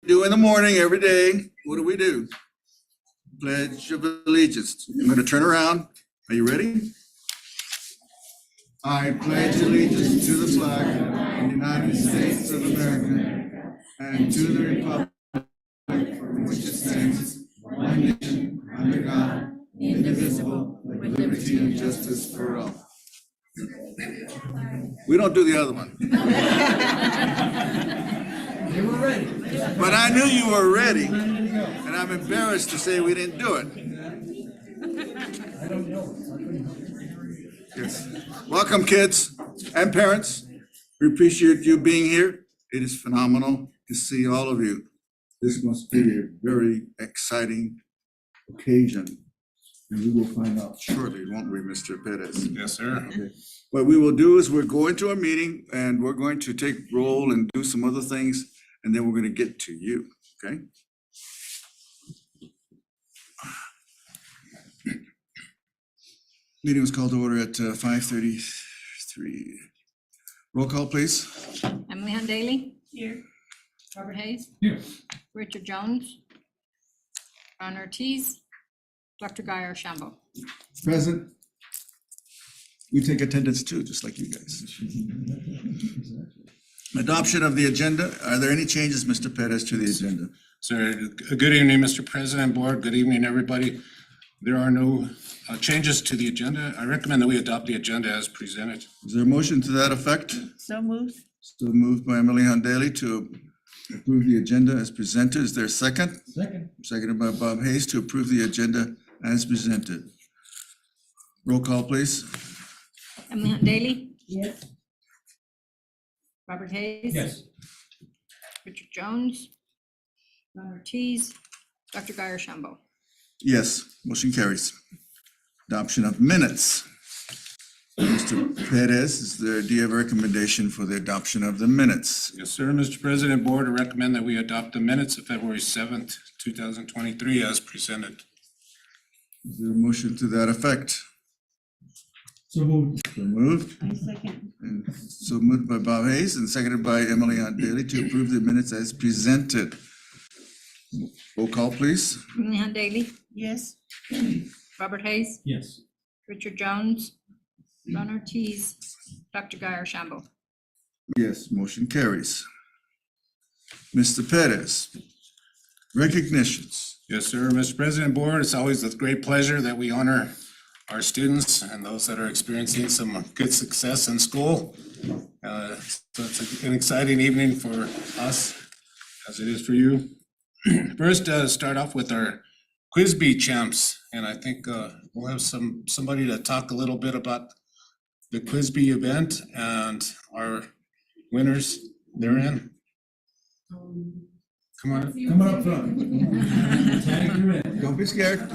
do in the morning every day. What do? Pledge of Allegiance. I'm going to turn around. Are you ready? I pledge allegiance to the flag of the United States of America and to the republic for which it stands, one nation, under God, indivisible, with liberty and justice for all. We don't do the other one. You were ready. But I knew you were ready, and I'm embarrassed to say we didn't do it. I don't know. Yes. Welcome, kids and parents. We appreciate you being here. It is phenomenal to see all of you. This must be a very exciting occasion, and we will find out shortly, won't we, Mr. Perez? Yes, sir. Okay. What we will do is we're going to a meeting, and we're going to take roll and do some other things, and then we're going to get to you, okay? Meeting was called to order at 5:33. Roll call, please. Emily Hunt Daly. Here. Robert Hayes. Here. Richard Jones. Ron Ortiz. Dr. Guy Archambault. Present. We take attendance too, just like you guys. Adoption of the agenda. Are there any changes, Mr. Perez, to the agenda? Sir, good evening, Mr. President, Board. Good evening, everybody. There are no changes to the agenda. I recommend that we adopt the agenda as presented. Is there a motion to that effect? So moved. So moved by Emily Hunt Daly to approve the agenda as presented. Is there a second? Second. Seconded by Bob Hayes to approve the agenda as presented. Roll call, please. Emily Hunt Daly. Yes. Robert Hayes. Yes. Richard Jones. Ron Ortiz. Dr. Guy Archambault. Yes, motion carries. Adoption of minutes. Mr. Perez, do you have a recommendation for the adoption of the minutes? Yes, sir, Mr. President, Board, I recommend that we adopt the minutes of February 7th, 2023 as presented. Is there a motion to that effect? So moved. So moved. I second. And so moved by Bob Hayes and seconded by Emily Hunt Daly to approve the minutes as presented. Roll call, please. Emily Hunt Daly. Yes. Robert Hayes. Yes. Richard Jones. Ron Ortiz. Dr. Guy Archambault. Yes, motion carries. Mr. Perez, recognitions. Yes, sir, Mr. President, Board, it's always with great pleasure that we honor our students and those that are experiencing some good success in school. So it's an exciting evening for us, as it is for you. First, start off with our Quiz Bee champs, and I think we'll have somebody to talk a little bit about the Quiz Bee event and our winners therein. Come on. Come on up front. Tag your in. Don't be scared.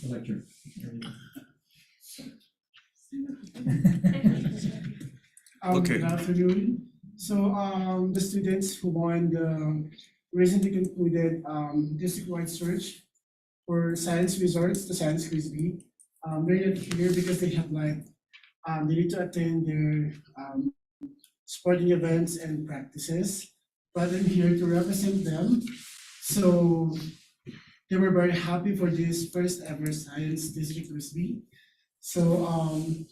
Lecture. Okay. Good afternoon. So the students who won the recently concluded district-wide search for science resorts, the Science Quiz Bee, they're not here because they have they need to attend their sporting events and practices, but I'm here to represent them. So they were very happy for this first ever Science District Quiz Bee. So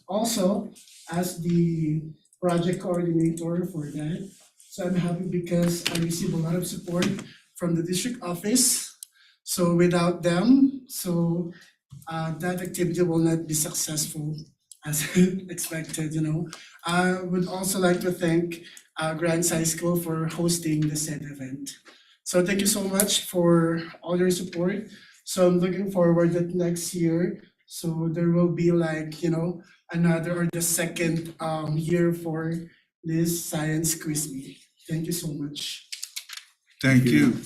also as the project coordinator for that, so I'm happy because I received a lot of support from the district office. So without them, that activity will not be successful as expected, you know. I would also like to thank Grants High School for hosting the said event. So thank you so much for all your support. So I'm looking forward that next year, so there will be another or the second year for this Science Quiz Bee. Thank you so much. Thank you.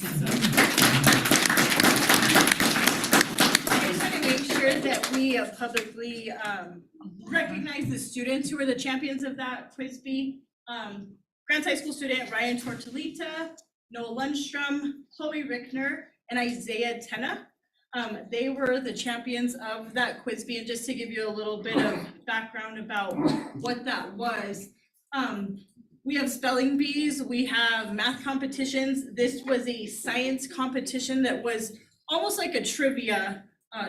I just want to make sure that we publicly recognize the students who are the champions of that Quiz Bee. Grants High School student Ryan Tortolita, Noah Lundstrom, Chloe Rickner, and Isaiah Tenna. They were the champions of that Quiz Bee, and just to give you a little bit of background about what that was, We have spelling bees, we have math competitions. This was a science competition that was almost like a trivia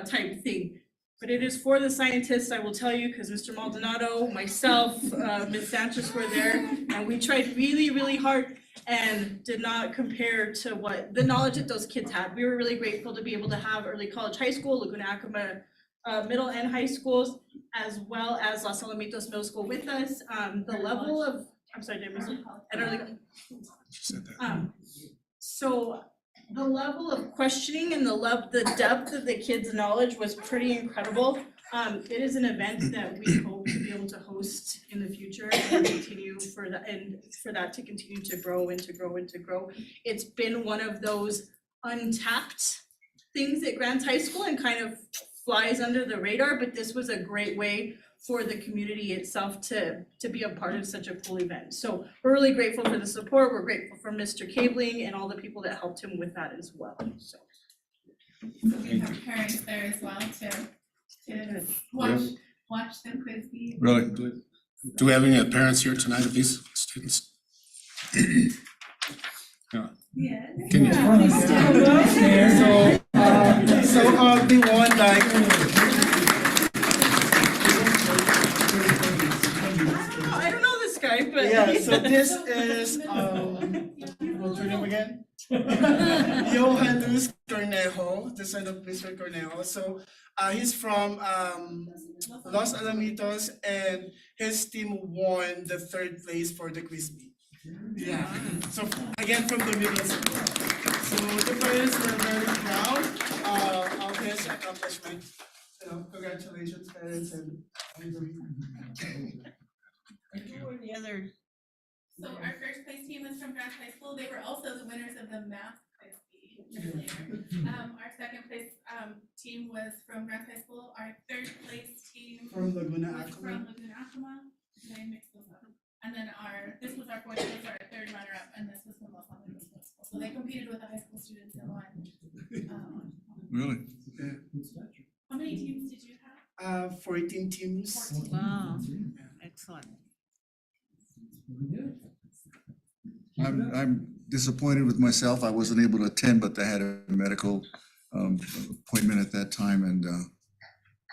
type thing. But it is for the scientists, I will tell you, because Mr. Maldonado, myself, Ms. Sanchez were there, and we tried really, really hard and did not compare to what the knowledge that those kids had. We were really grateful to be able to have early college high school, Laguna Acoma middle and high schools, as well as Los Alamitos Middle School with us. The level of, I'm sorry, did I miss it? And early, She said that. so the level of questioning and the depth of the kids' knowledge was pretty incredible. It is an event that we hope to be able to host in the future and continue for that to continue to grow and to grow and to grow. It's been one of those untapped things at Grants High School and kind of flies under the radar, but this was a great way for the community itself to be a part of such a cool event. So we're really grateful for the support. We're grateful for Mr. Cabling and all the people that helped him with that as well, so. We have parents there as well to watch the quiz be. Really? Do we have any parents here tonight of these students? Yeah. Can you? So they won like, I don't know this guy, but. yeah, so this is, what's your name again? Johan Luis Cornejo, the son of Mr. Cornejo. So he's from Los Alamitos, and his team won the 3rd place for the quiz bee. Yeah, so again from the middle school. So the parents were very proud of his accomplishment. So congratulations, parents, and Who were the other? So our first place team was from Grants High School. They were also the winners of the math quiz bee earlier. Our second place team was from Grants High School. Our third place team from Laguna was Acoma. from Laguna Acoma. Did I mix those up? And then this was our fourth place, our third runner-up, and this was from Los Alamitos Middle School. So they competed with the high school students and won. Really? How many teams did you have? 14 teams. 14. Wow, excellent. I'm disappointed with myself. I wasn't able to attend, but I had a medical appointment at that time, and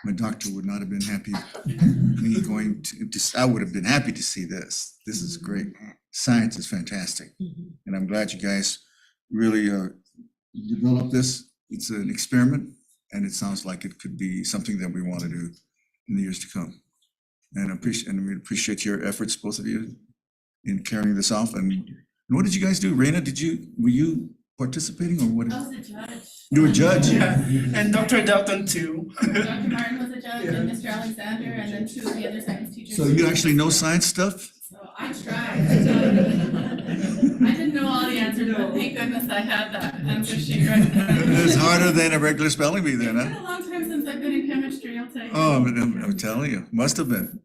my doctor would not have been happy me going to, I would have been happy to see this. This is great. Science is fantastic. And I'm glad you guys really developed this. It's an experiment, and it sounds like it could be something that we want to do in the years to come. And we appreciate your efforts, both of you, in carrying this off. And what did you guys do? Reina, were you participating or what? I was a judge. You were a judge? Yeah, and Dr. Dalton too. Dr. Martin was a judge, and Mr. Alexander, and then 2 of the other science teachers. So you actually know science stuff? So I tried. I didn't know all the answers, but thank goodness I had that answer sheet right there. It's harder than a regular spelling bee then, It's huh? been a long time since I've been in chemistry, I'll tell you. Oh, I'm telling you, must have been.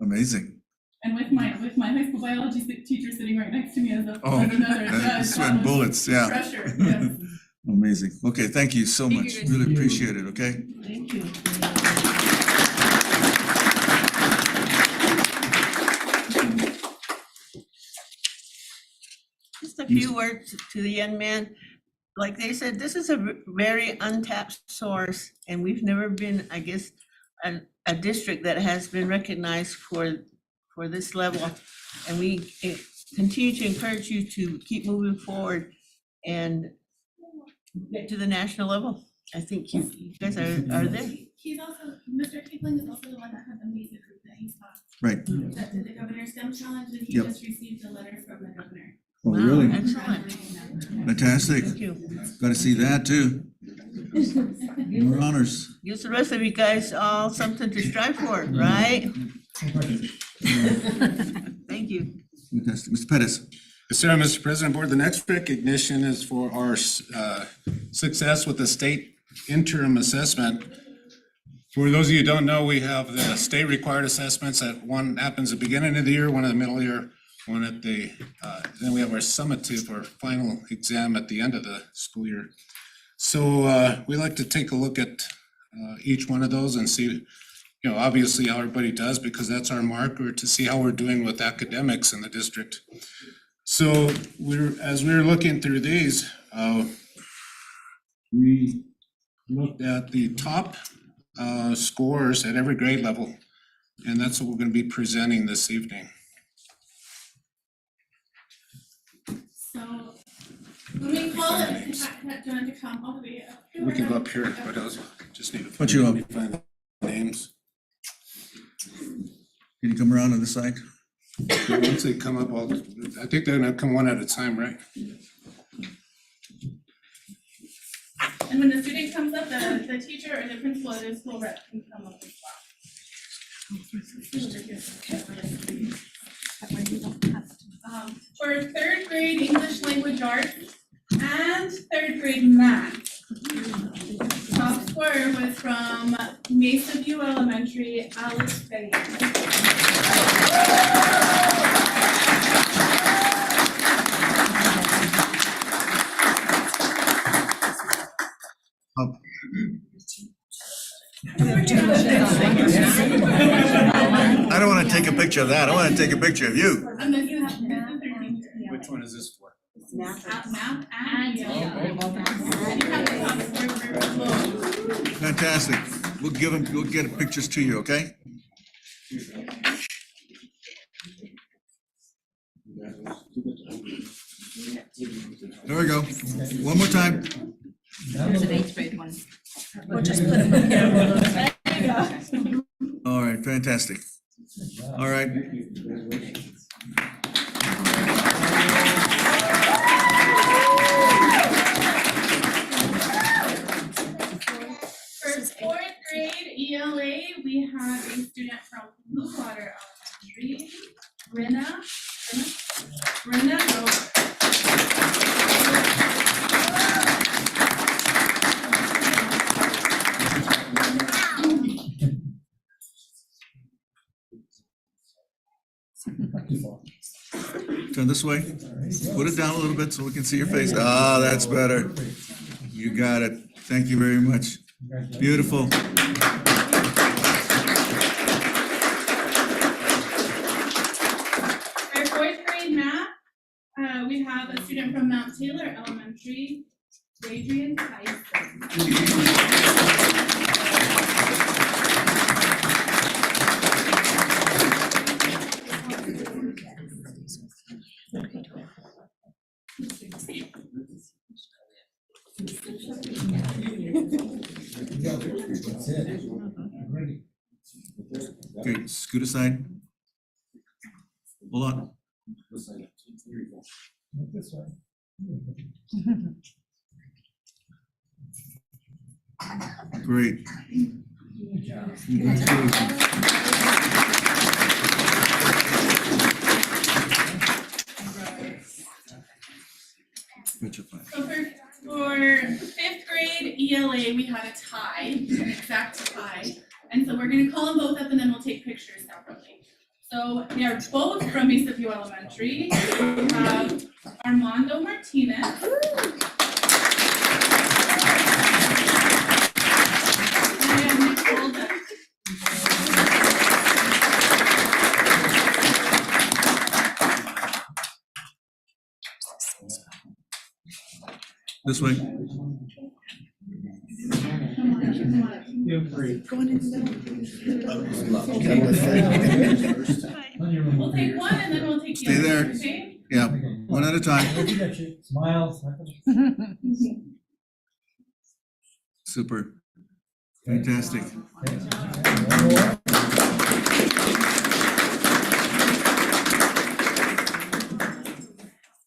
Amazing. And with my high school biology teacher sitting right next to me as Oh, another judge. sweating that was bullets, yeah. Pressure, yes. Amazing. Okay, thank you so Thank you, much. guys. Really appreciate it, okay? Thank you. Just a few words to the young man. Like they said, this is a very untapped source, and we've never been, I guess, a district that has been recognized for this level. And we continue to encourage you to keep moving forward and get to the national level. I think you guys are there. He's also, Mr. Kipling is also the one that had the media group that you saw, Right. that did the Governor STEM Challenge, and he Yep. just received a letter from the governor. Oh, Wow, really? excellent. congratulating them. Fantastic. Thank you. Got to see that too. More honors. Gives the rest of you guys all something to strive for, right? Thank you. Fantastic. Mr. Pettis. Yes, sir, Mr. President, Board, the next recognition is for our success with the state interim assessment. For those of you who don't know, we have the state required assessments that one happens at the beginning of the year, one in the middle of the year, one at the, then we have our summative or final exam at the end of the school year. So we like to take a look at each one of those and see obviously how everybody does, because that's our marker to see how we're doing with academics in the district. So as we were looking through these, we looked at the top scores at every grade level, and that's what we're gonna be presenting this evening. So when we call it, in fact, do you want to come all the way up? here? We can go up here, but I just need to Why don't you, find the names. Can you come around on the side? Once they come up, I think they're gonna come one at a time, right? And when the student comes up, the teacher or the principal or the school rep can come up as well. For third grade English language arts and third grade math, top score was from Mesa View Elementary, Alice Faye. I don't wanna take a picture of that, I wanna take a picture of you. And then you have math and thirteen. Which one is this for? Math and Yeah. You have the top score for both. Fantastic. We'll get pictures to you, okay? There we go. One more time. There's an eighth grade one. We'll just put them together. There you go. All right, fantastic. All right. For fourth grade ELA, we have a student from Blue Water Elementary, Brenna Rowe. Turn this way. Put it down a little bit so we can see your face. Ah, that's better. You got it. Thank you very much. Beautiful. For fourth grade math, we have a student from Mount Taylor Elementary, Adrian Tyson. That's it. Ready. Okay, scoot aside. Hold on. This way. Great. Good job. Congratulations. Good job. So for fifth grade ELA, we had a tie, an exact tie. And so we're gonna call them both up and then we'll take pictures separately. So they are both from Mesa View Elementary. We have Armando Martinez. And Nicole Dunn. This way. Feel free. We'll take one and then we'll take the Stay other, there. okay? Yeah, one at a time. Smile. Super. Fantastic.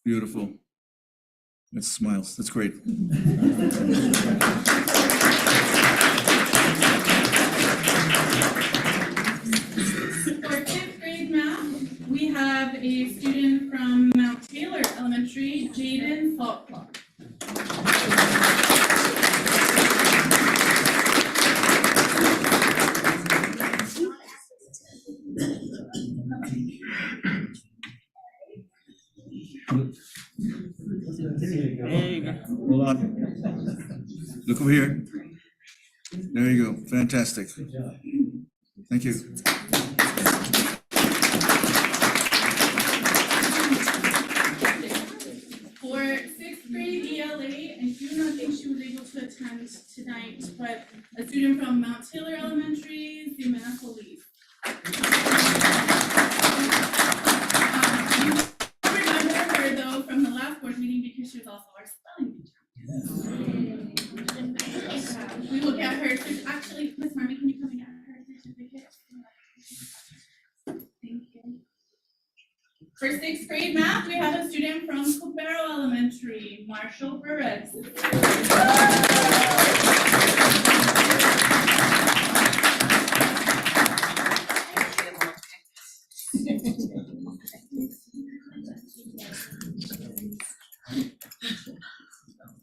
Beautiful. That's smiles. That's great. For fifth grade math, we have a student from Mount Taylor Elementary, Jaden Saltclough. There you go. Hold on. Look over here. There you go. Fantastic. Good job. Thank you. For sixth grade ELA, I do not think she was able to attend tonight, but a student from Mount Taylor Elementary, Ximena Solis. You remember her though from the last board meeting because she was also our spelling teacher. We will get her, actually, Miss Marmy, can you come and get her certificate? Thank you. For sixth grade math, we have a student from Cubero Elementary, Marshall Perez.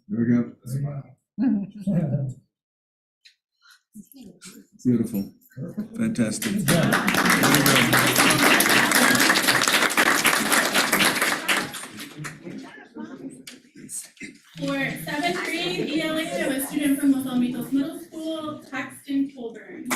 There we go. Beautiful. Fantastic. For seventh grade ELA, we have a student from Los Alamitos Middle School, Paxton Colburn.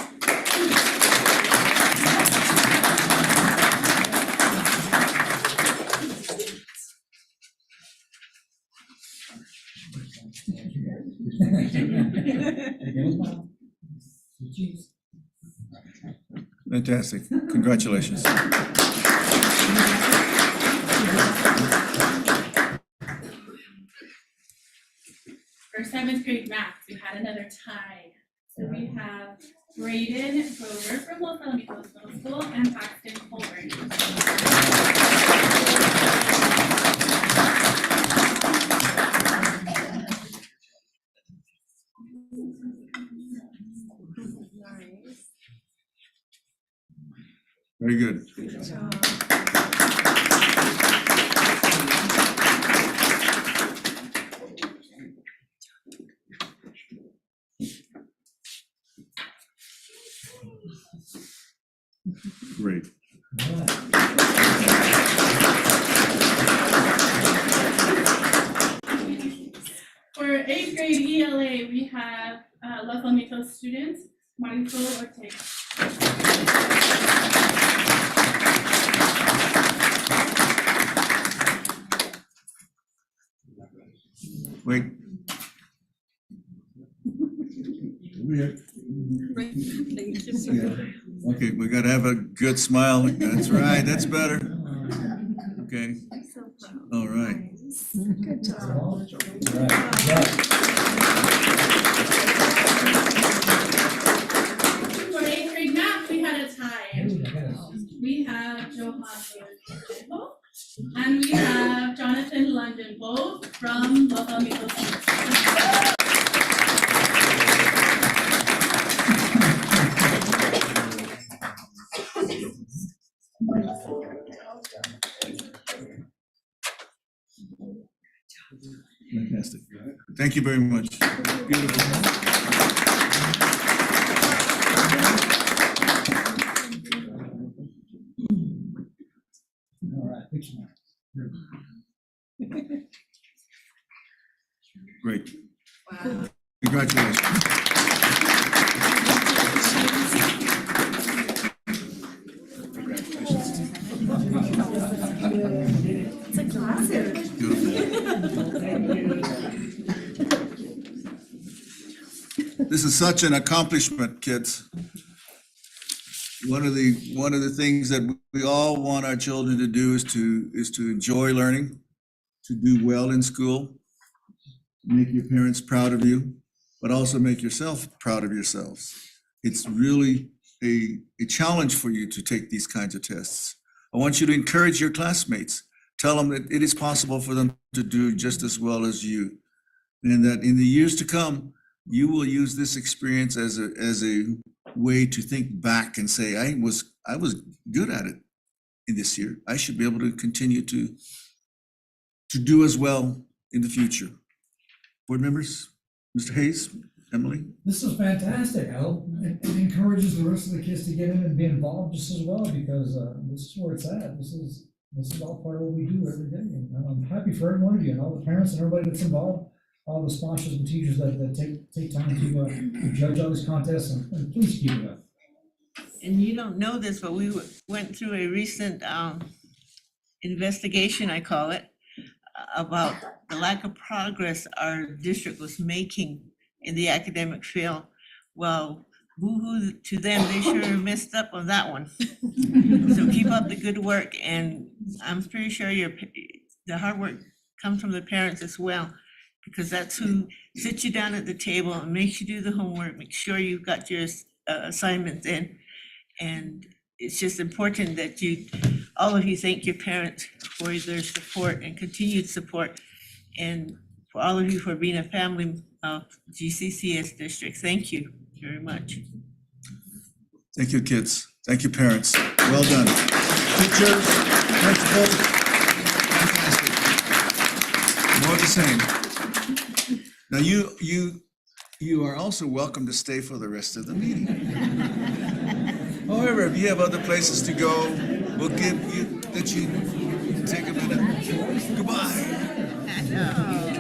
Fantastic. Congratulations. For seventh grade math, we had another tie. So we have Braden Grover from Los Alamitos Middle School and Paxton Colburn. Very good. Great. For eighth grade ELA, we have Los Alamitos students, Marisol Ortega. Wait. Weird. Yeah. Okay, we gotta have a good smile. That's right, that's better. Okay. All right. For eighth grade math, we had a tie. We have Johan Rodrigo and we have Jonathan London, both from Los Alamitos. Fantastic. Thank you very much. Beautiful. All right, picture now. Great. Congratulations. It's a classic. This is such an accomplishment, kids. One of the things that we all want our children to do is to enjoy learning, to do well in school, make your parents proud of you, but also make yourself proud of yourselves. It's really a challenge for you to take these kinds of tests. I want you to encourage your classmates. Tell them that it is possible for them to do just as well as you. And that in the years to come, you will use this experience as a way to think back and say, I was good at it in this year. I should be able to continue to do as well in the future. Board members, Mr. Hayes, Emily? This is fantastic. I hope it encourages the rest of the kids to get in and be involved just as well, because this is where it's at. This is all part of what we do every day. And I'm happy for every one of you and all the parents and everybody that's involved, all the sponsors and teachers that take time to judge all these contests, and please keep it up. And you don't know this, but we went through a recent investigation, I call it, about the lack of progress our district was making in the academic field. Well, boo-hoo to them, they sure messed up on that one. So keep up the good work, and I'm pretty sure the hard work comes from the parents as well, because that's who sits you down at the table and makes you do the homework, make sure you've got your assignments in. And it's just important that all of you thank your parents for their support and continued support. And for all of you for being a family of GCCS district. Thank you very much. Thank you, kids. Thank you, parents. Well done. Teachers, principals, fantastic. More of the same. Now, you are also welcome to stay for the rest of the meeting. However, if you have other places to go, we'll let you take a minute. Goodbye. I know.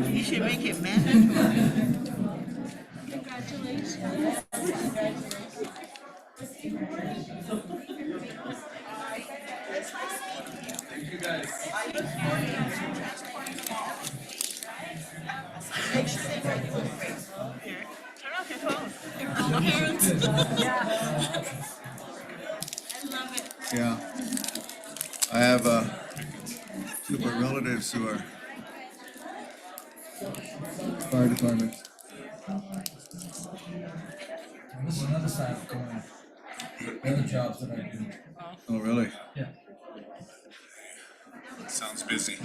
You should make it mandatory. Here, turn off your phone. Parents. I love it. Yeah. I have two of my relatives who are fire department. This is another side of going, the other jobs that I do. Oh, really? Yeah, Sounds busy.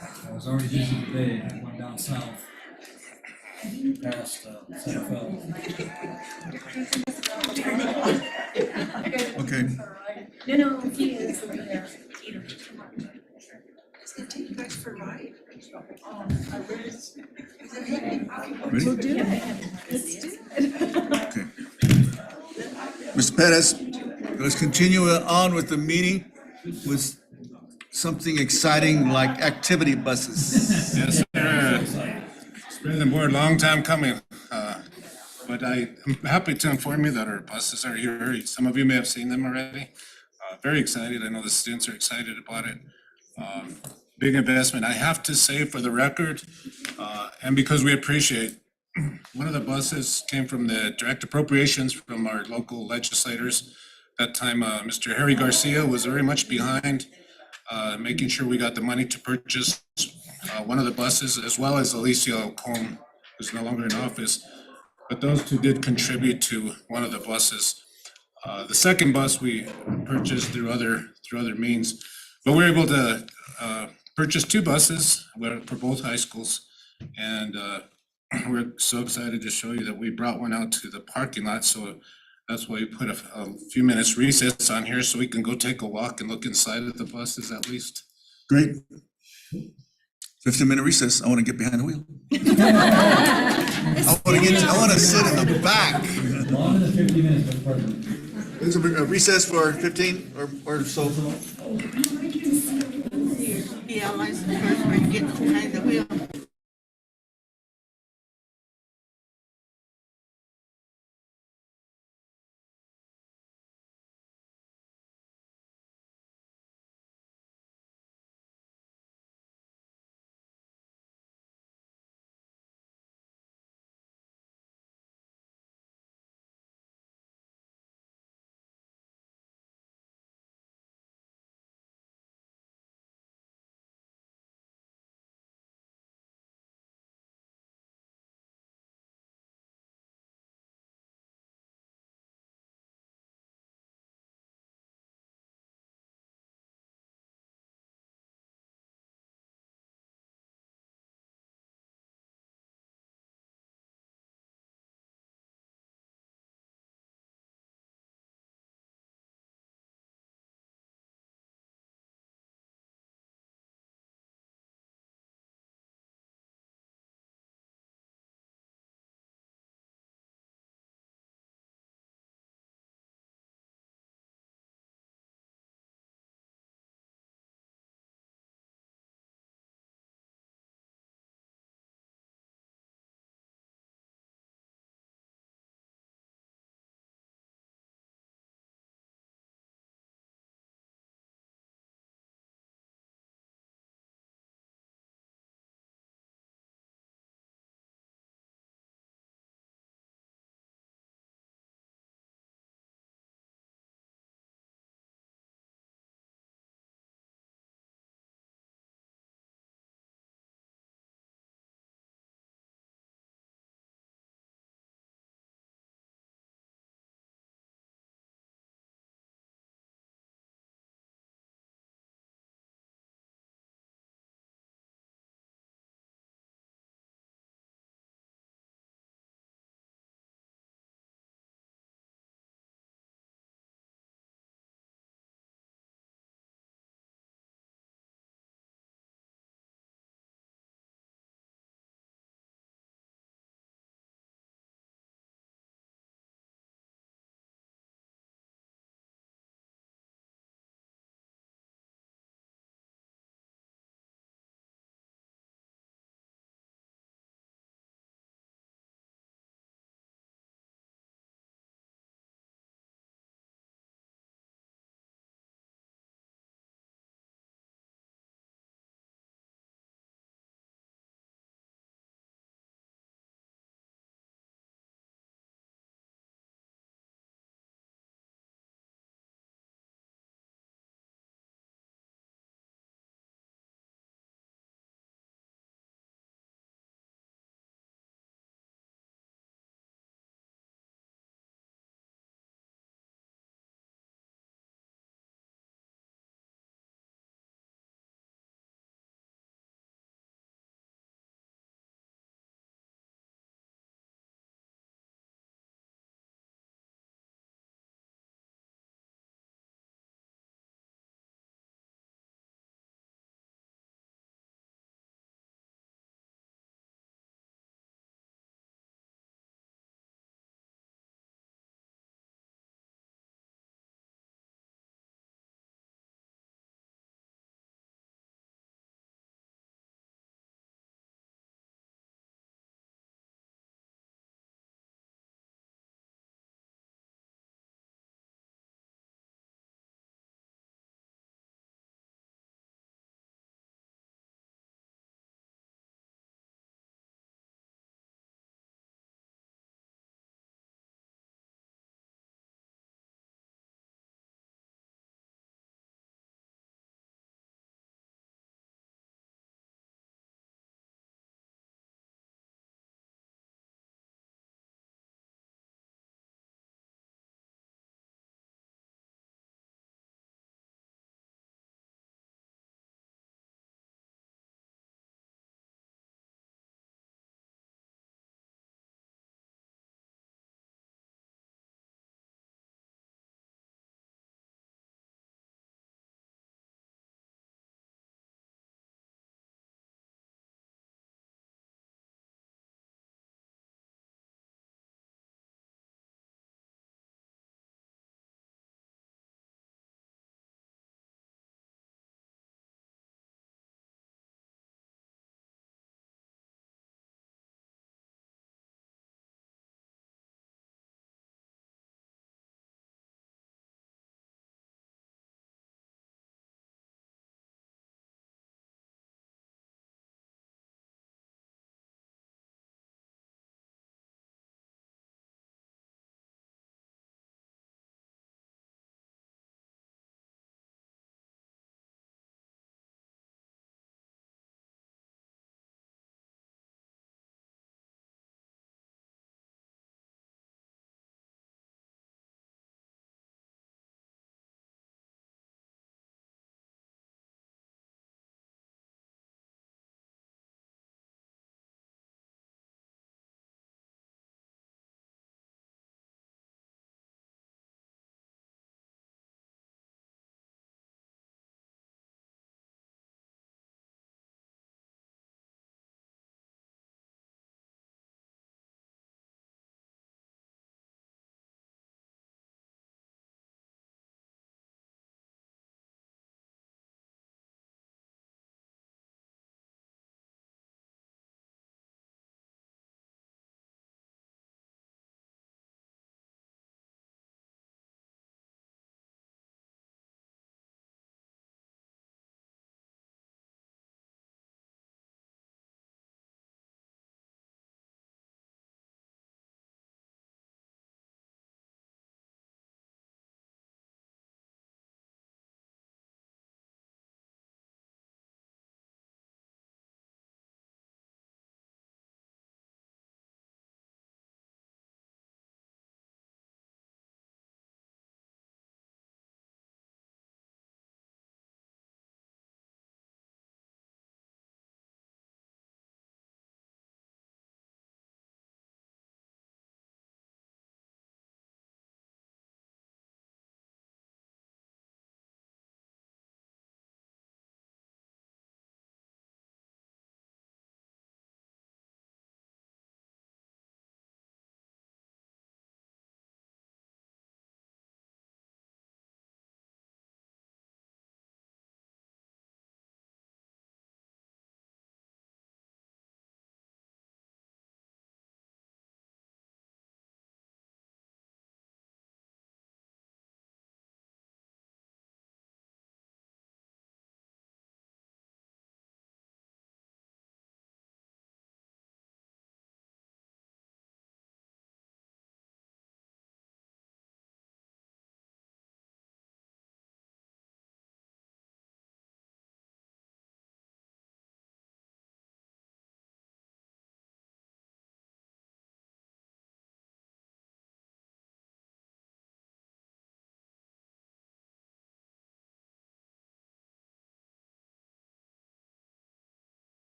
I was already busy today, I went down south. Past, Centerville. Okay. No, he is over there. It's gonna take you guys for a ride. Ready? We'll do it. Let's do it. Okay. Mr. Pettis, let's continue on with the meeting with something exciting like activity buses. Yes, sir. President Board, long time coming. But I am happy to inform you that our buses are here. Some of you may have seen them already. Very excited. I know the students are excited about it. Big investment. I have to say for the record, and because we appreciate, one of the buses came from the direct appropriations from our local legislators. That time, Mr. Harry Garcia was very much behind making sure we got the money to purchase one of the buses, as well as Alicia Cohn, who's no longer in office. But those two did contribute to one of the buses. The second bus we purchased through other means, but we were able to purchase two buses for both high schools. And we're so excited to show you that we brought one out to the parking lot. So that's why we put a few minutes recess on here so we can go take a walk and look inside of the buses at least. Great. 15-minute recess. I want to get behind the wheel. I want to sit in the back. Longer than 50 minutes, Mr. President. There's a recess for 15 or so. Yeah, license first, where you get behind the wheel.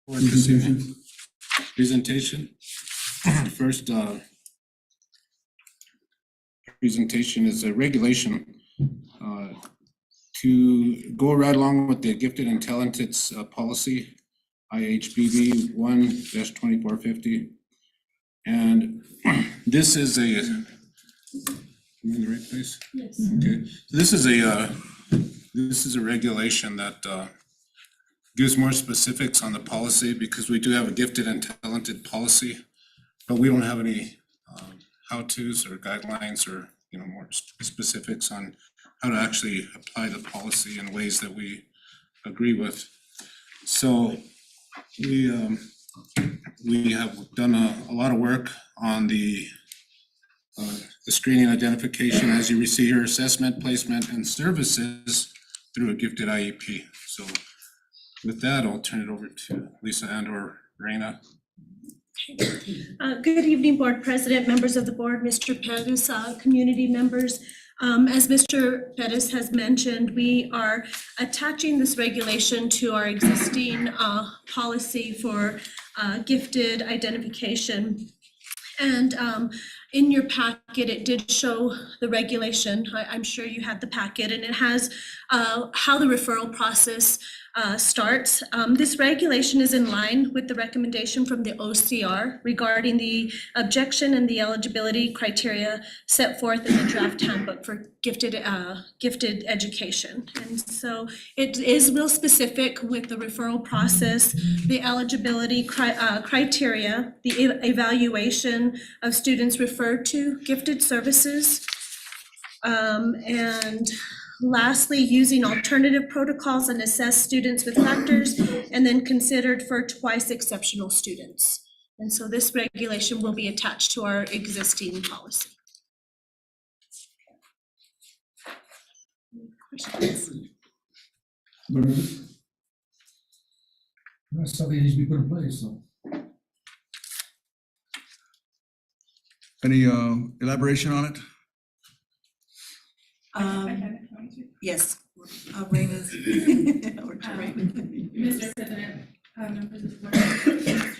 for this presentation. First presentation is a regulation to go right along with the gifted and talented policy, IHBB 1-2450. And this is a, am I in the right place? Yes. Okay, so this is a regulation that gives more specifics on the policy, because we do have a gifted and talented policy, but we don't have any how-tos or guidelines or, you know, more specifics on how to actually apply the policy in ways that we agree with. So we have done a lot of work on the screening, identification as you receive your assessment, placement, and services through a gifted IEP. So with that, I'll turn it over to Lisa and/or Reina. Good evening, Board President, members of the board, Mr. Pettis, community members. As Mr. Pettis has mentioned, we are attaching this regulation to our existing policy for gifted identification. And in your packet, it did show the regulation. I'm sure you had the packet, and it has how the referral process starts. This regulation is in line with the recommendation from the OCR regarding the objection and the eligibility criteria set forth in the draft handbook for gifted education. And so it is real specific with the referral process, the eligibility criteria, the evaluation of students referred to gifted services, and lastly, using alternative protocols and assess students with factors, and then considered for twice exceptional students. And so this regulation will be attached to our existing policy. Questions? That's something that needs to be put in place, so. Any elaboration on it? Yes, Reina's. Mr. President, members of the board, Mr.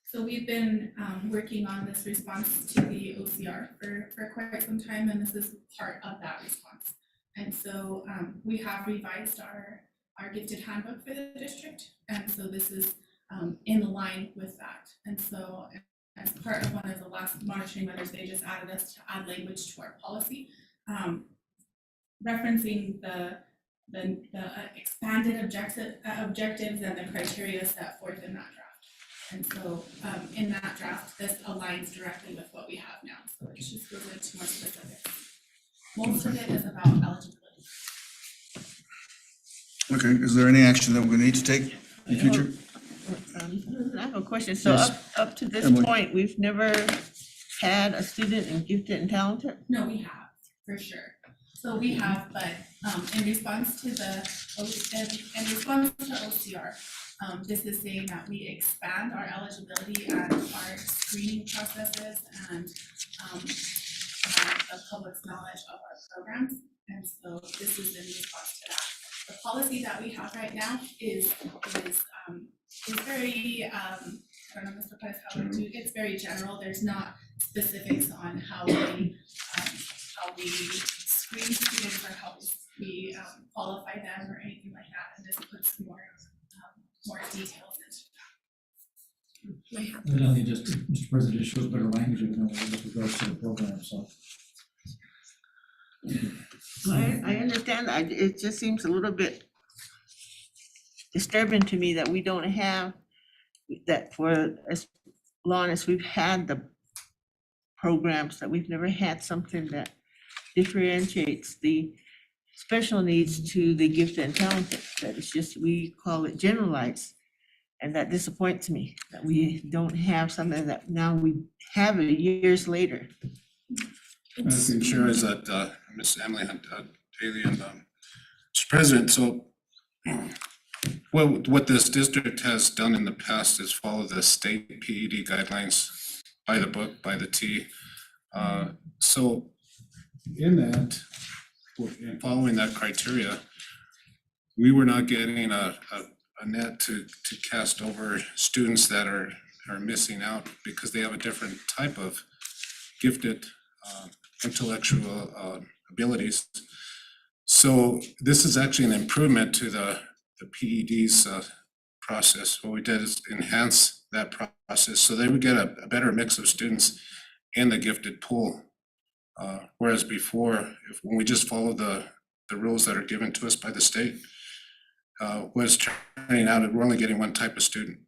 So we've been working on this response to the OCR for quite some time, and this is part of that response. And so we have revised our gifted handbook for the district, and so this is in line with that. And so as part of one of the last monitoring letters, they just added us to add language to our policy, referencing the expanded objectives and the criteria set forth in that draft. And so in that draft, this aligns directly with what we have now, so it just goes into more specifics. Most of it is about eligibility. Okay, is there any action that we're gonna need to take in the future? I have a question. So Yes. up to this Emily. point, we've never had a student in gifted and talented? No, we have, for sure. So we have, but in response to in response to OCR, this is saying that we expand our eligibility and our screening processes and the public's knowledge of our programs. And so this is in response to that. The policy that we have right now is very, I don't know, Mr. Pettis, how we do, it's very general. There's not specifics on how we screen students or how we qualify them or anything like that, and just puts more details into that. Evidently, just, Mr. President, just shows better language with regards to the program, so. I understand that. It just seems a little bit disturbing to me that we don't have that for as long as we've had the programs, that we've never had something that differentiates the special needs to the gifted and talented. That it's just, we call it generalized. And that disappoints me, that we don't have something that now we have it years later. Sure is that Ms. Emily Daly and Mr. President, so what this district has done in the past is follow the state PED guidelines by the book, by the T. So in that, in following that criteria, we were not getting a a net to cast over students that are missing out because they have a different type of gifted intellectual abilities. So this is actually an improvement to the PED's process. What we did is enhance that process so they would get a better mix of students in the gifted pool. Whereas before, when we just follow the rules that are given to us by the state, was turning out that we're only getting one type of student.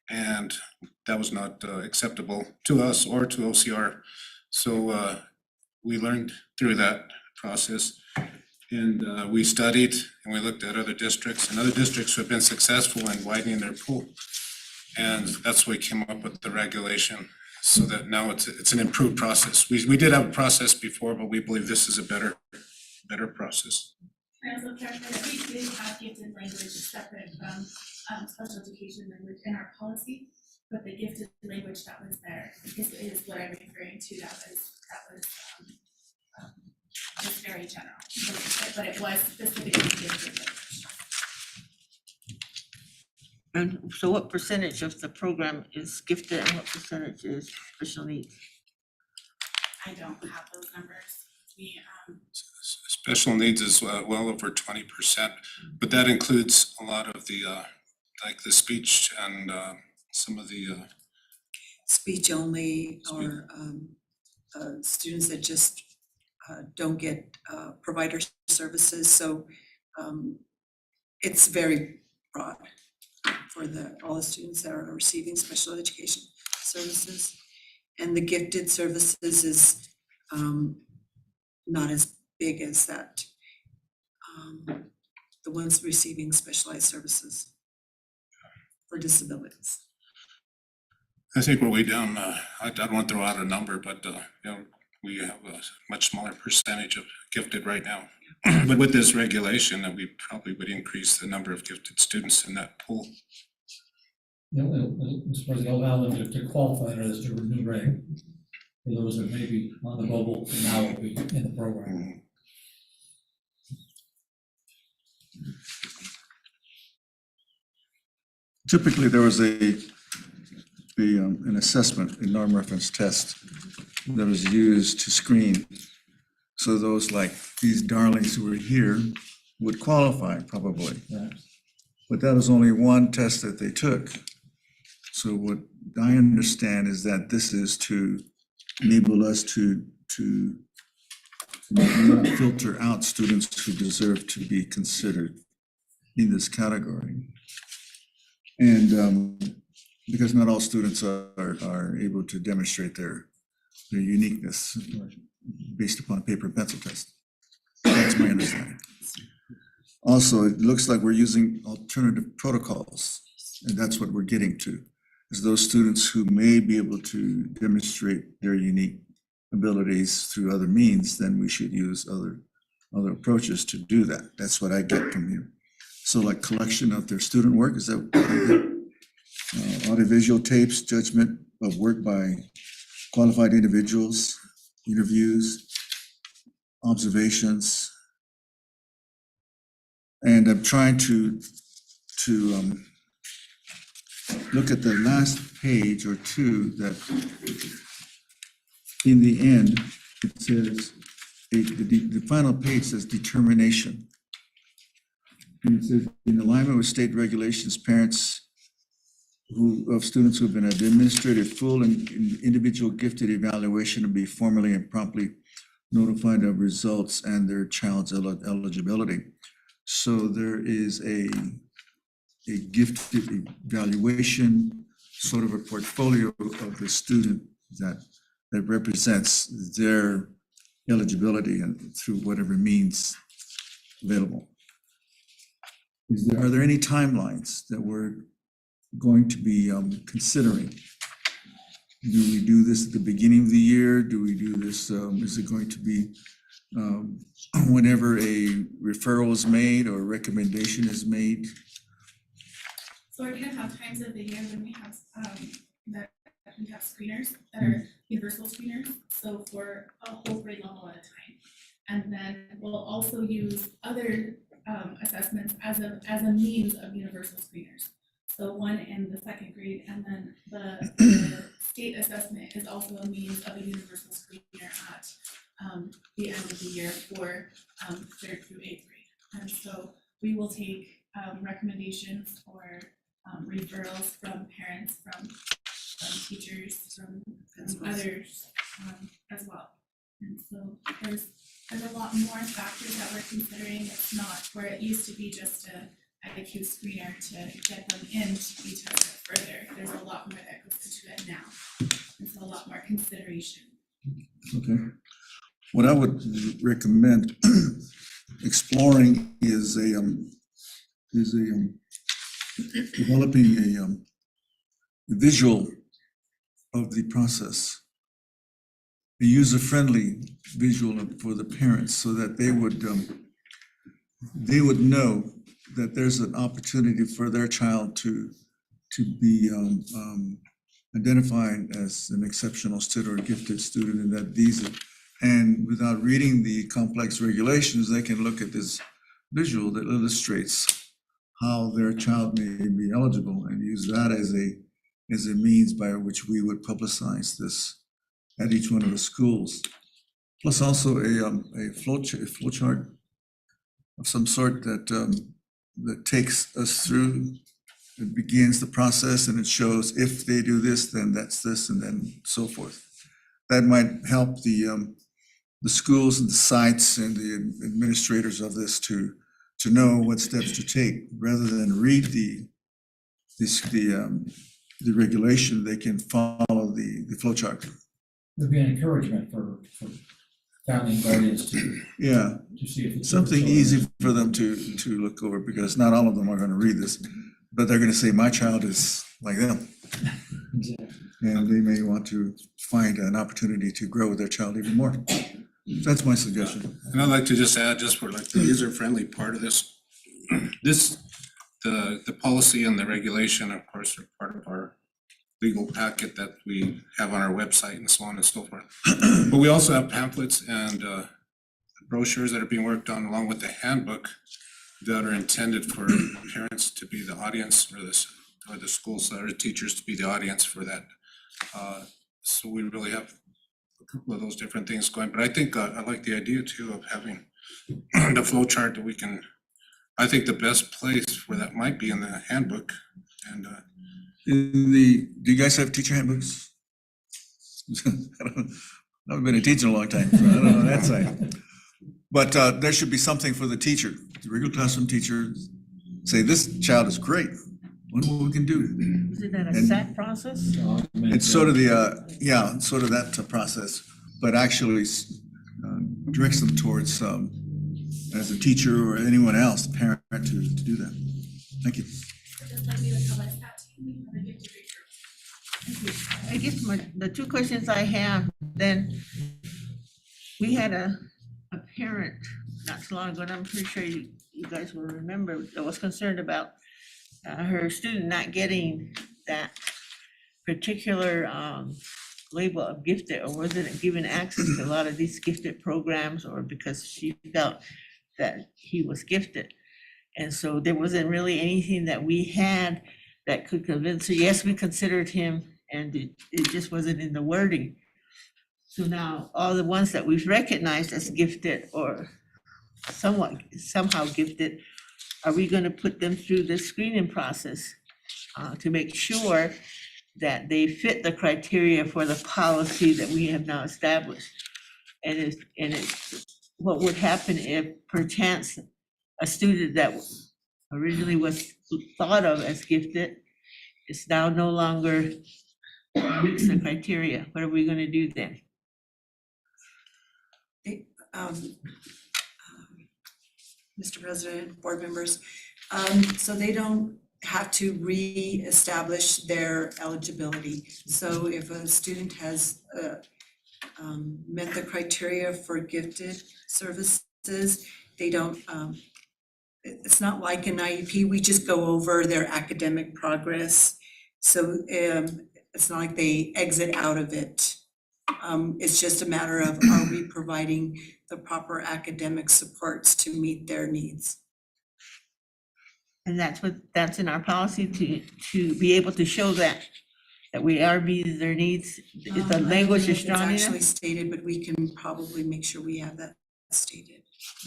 And that was not acceptable to us or to OCR. So we learned through that process. And we studied and we looked at other districts, and other districts who have been successful in widening their pool. And that's why we came up with the regulation, so that now it's an improved process. We did have a process before, but we believe this is a better process. I also clarify that we do have gifted language separate from special education language in our policy, but the gifted language that was there is what I'm referring to. That was just very general, but it was specifically gifted language. And so what percentage of the program is gifted and what percentage is special needs? I don't have those numbers. We Special needs is well over 20%, but that includes a lot of the like the speech and some of the Speech only, or students that just don't get provider services, so it's very broad for all the students that are receiving special education services. And the gifted services is not as big as that, the ones receiving specialized services for disabilities. I think we're way down. I don't want to throw out a number, but you know, we have a much smaller percentage of gifted right now. But with this regulation, that we probably would increase the number of gifted students in that pool. I suppose it'll allow them to qualify under this new reg, for those that may be on the bubble and now will be in the program. Typically, there was an assessment, a norm reference test that was used to screen. So those like these darlings who were here would qualify probably. Right. But that was only one test that they took. So what I understand is that this is to enable us to not filter out students who deserve to be considered in this category. And because not all students are able to demonstrate their uniqueness based upon paper and pencil test. That's my understanding. Also, it looks like we're using alternative protocols, and that's what we're getting to, is those students who may be able to demonstrate their unique abilities through other means, then we should use other approaches to do that. That's what I get from here. So like collection of their student work, is that what I get? Audiovisual tapes, judgment of work by qualified individuals, interviews, observations. And I'm trying to look at the last page or two that in the end, it says, the final page says determination. And it says, in alignment with state regulations, parents of students who have been administered a full and individual gifted evaluation will be formally and promptly notified of results and their child's eligibility. So there is a gifted evaluation, sort of a portfolio of the student that represents their eligibility and through whatever means available. Are there any timelines that we're going to be considering? Do we do this at the beginning of the year? Do we do this, is it going to be whenever a referral is made or recommendation is made? So we're gonna have times of the year when we have that we have screeners that are universal screeners, so for a whole grade level at a time. And then we'll also use other assessments as a means of universal screeners. So one in the second grade, and then the state assessment is also a means of a universal screener at the end of the year for third through eighth grade. And so we will take recommendations or referrals from parents, from teachers, from others as well. And so there's a lot more factors that we're considering. It's not where it used to be just a IQ screener to get them in to be tested further. There's a lot more that goes into it now. And so a lot more consideration. Okay. What I would recommend exploring is developing a visual of the process, a user-friendly visual for the parents, so that they would know that there's an opportunity for their child to be identified as an exceptional student or gifted student, and that these are, and without reading the complex regulations, they can look at this visual that illustrates how their child may be eligible and use that as a means by which we would publicize this at each one of the schools. Plus also a flow chart of some sort that takes us through. It begins the process and it shows if they do this, then that's this, and then so forth. That might help the schools and the sites and the administrators of this to know what steps to take, rather than read the regulation. They can follow the flow chart. There'd be an encouragement for family and guardians Yeah, to see if it's. something easy for them to look over, because not all of them are going to read this, but they're going to say, my child is like them. Exactly. And they may want to find an opportunity to grow with their child even more. That's my suggestion. And I'd like to just add, just for like the user-friendly part of this, the policy and the regulation, of course, are part of our legal packet that we have on our website and so on and so forth. But we also have pamphlets and brochures that are being worked on, along with the handbook, that are intended for parents to be the audience, or the schools or teachers to be the audience for that. So we really have a couple of those different things going, but I think I like the idea too of having the flow chart that we can, I think the best place where that might be in the handbook. And Do you guys have teacher handbooks? I haven't been a teacher in a long time, so I don't know that side. But there should be something for the teacher, the regular classroom teacher, say, this child is great, what more we can do? Isn't that a And- SAT process? It's sort of sort of that process, but actually directs them towards, as a teacher or anyone else, the parent to do that. Thank you. Just like me with the LSAT team, and the gifted referral. I guess the two questions I have, then, we had a parent not so long ago, and I'm pretty sure you guys will remember, that was concerned about her student not getting that particular label of gifted, or wasn't given access to a lot of these gifted programs, or because she felt that he was gifted. And so there wasn't really anything that we had that could convince her. Yes, we considered him, and it just wasn't in the wording. So now all the ones that we've recognized as gifted or somehow gifted, are we going to put them through the screening process to make sure that they fit the criteria for the policy that we have now established? And it's what would happen if perchance a student that originally was thought of as gifted is now no longer meets the criteria? What are we going to do then? Mr. President, board members, so they don't have to re-establish their eligibility. So if a student has met the criteria for gifted services, they don't, it's not like an IEP, we just go over their academic progress. So it's not like they exit out of it. It's just a matter of, are we providing the proper academic supports to meet their needs? And that's in our policy to be able to show that we are meeting their needs, if the I don't language know is if strong It's actually enough. stated, but we can probably make sure we have that stated.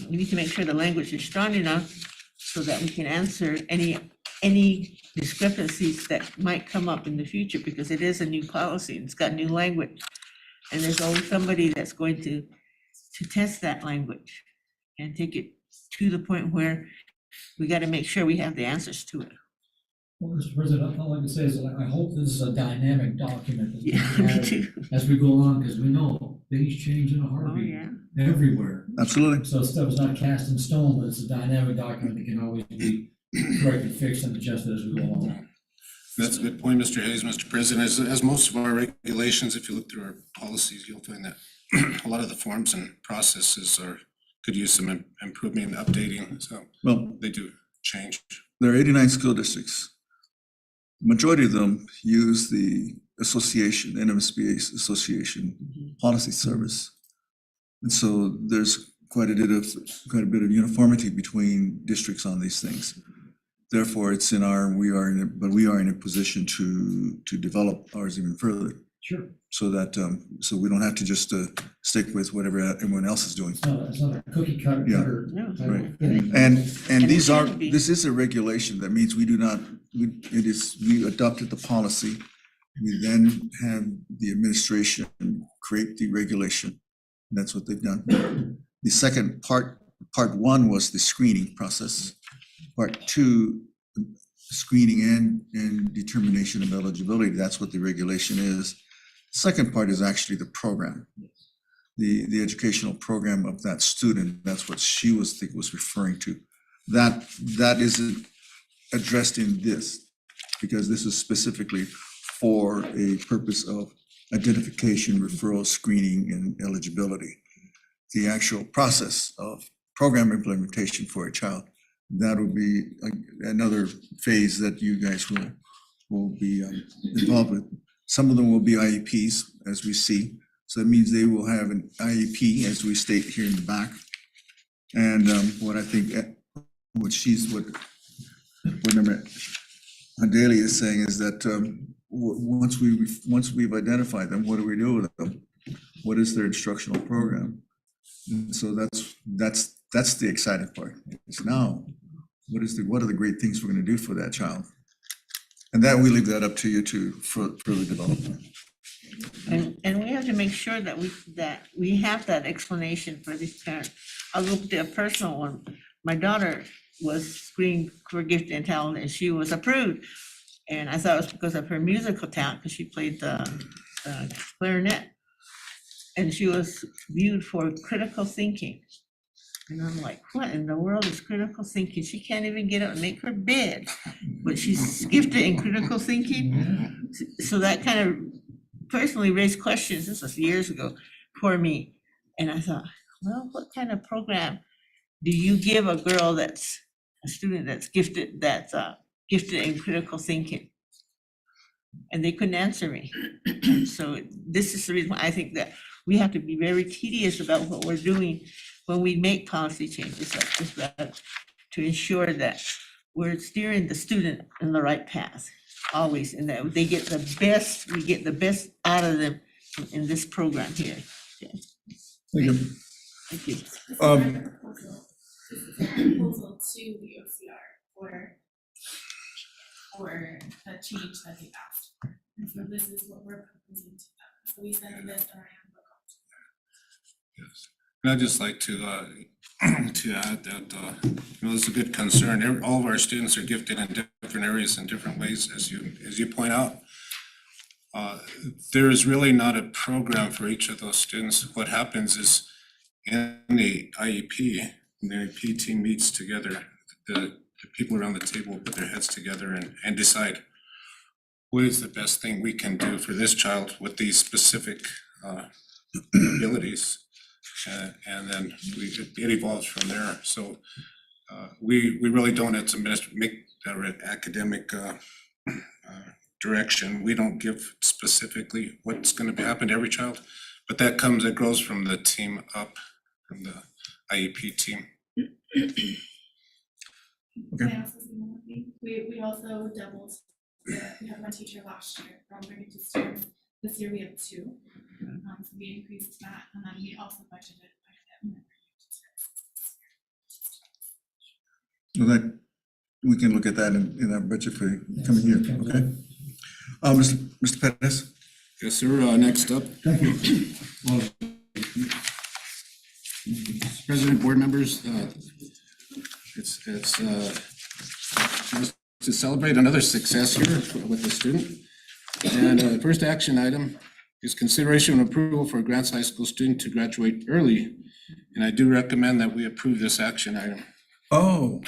We need to make sure the language is strong enough so that we can answer any discrepancies that might come up in the future, because it is a new policy, and it's got new language. And there's always somebody that's going to test that language and take it to the point where we gotta make sure we have the answers to it. Well, Mr. President, all I can say is that I hope this is a dynamic document that's Yeah, being me added too. as we go along, because we know things change in a Oh, heartbeat yeah. everywhere. Absolutely. So stuff is not cast in stone, but it's a dynamic document that can always be corrected, fixed, and adjusted as we go along. That's a good point, Mr. Hayes, Mr. President. As most of our regulations, if you look through our policies, you'll find that a lot of the forms and processes could use some improvement, updating, so Well, they do change. there are 89 school districts. Majority of them use the association, NMSBA's association policy service. And so there's quite a bit of uniformity between districts on these things. Therefore, we are in a position to develop ours even further, Sure. so that, so we don't have to just stick with whatever everyone else is doing. It's not a cookie cutter. Yeah. No. type of Right. thing. And And these it are, shouldn't be. this is a regulation. That means we adopted the policy. We then have the administration create the regulation. That's what they've done. The second part one was the screening process. Part two, screening and determination of eligibility. That's what the regulation is. Second part is actually the program. The educational program of that student. That's what she was referring to. That isn't addressed in this, because this is specifically for a purpose of identification, referral, screening, and eligibility. The actual process of program implementation for a child, that will be another phase that you guys will be involved with. Some of them will be IEPs, as we see. So that means they will have an IEP, as we state here in the back. And what I think, what member Adeli is saying is that once we've identified them, what do we do with them? What is their instructional program? And so that's the exciting part. It's now, what are the great things we're going to do for that child? And that we leave that up to you to further development. And we have to make sure that we have that explanation for these parents. I'll go to a personal one. My daughter was screened for gifted and talent, and she was approved. And I thought it was because of her musical talent, because she played the clarinet. And she was viewed for critical thinking. And I'm like, what in the world is critical thinking? She can't even get up and make her bed, but she's gifted in critical thinking. So that kind of personally raised questions, this was years ago, for me. And I thought, well, what kind of program do you give a girl that's a student that's gifted in critical thinking? And they couldn't answer me. And so this is the reason why I think that we have to be very tedious about what we're doing when we make policy changes like this, to ensure that we're steering the student in the right path, always, and that they get the best, we get the best out of them in this program here. Thank you. Thank you. This is our proposal. This is a proposal to the OCR for a change that they asked for. And so this is what we're proposing to them. So we send this in our handbook. Yes. And I'd just like to add that, it's a good concern. All of our students are gifted in different areas in different ways, as you point out. There is really not a program for each of those students. What happens is in the IEP, the IEP team meets together, the people around the table put their heads together and decide what is the best thing we can do for this child with these specific abilities. And then it evolves from there. So we really don't, as a minister, make that academic direction. We don't give specifically what's going to happen to every child, but it grows from the team up, from the IEP team. Okay. Can I ask this one more? We also doubled, we had one teacher last year from 32 students. This year we have 2. So we increased that, and then we also budgeted quite a bit. Well, that, we can look at that in our budget for the coming year, okay? Mr. Pettis? Yes, sir. Next up. Thank you. Well, President, board members, it's to celebrate another success here with the student. And the first action item is consideration and approval for a Grants High School student to graduate early. And I do recommend that we approve this action item. Oh,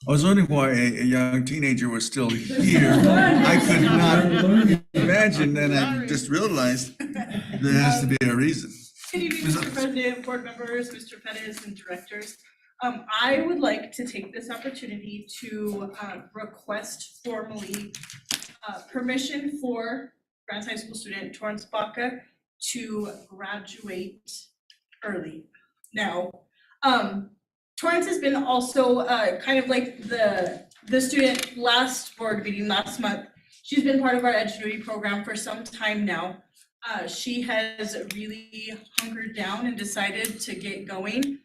I was wondering why a young teenager was still here. I could not imagine, and I just realized there has to be a reason. Good evening, Mr. President, board members, Mr. Pettis, and directors. I would like to take this opportunity to request formally permission for Grants High School student Torrance Baca to graduate early. Now, Torrance has been also kind of like the student last board meeting last month. She's been part of our Edgenuity program for some time now. She has really hunkered down and decided to get going.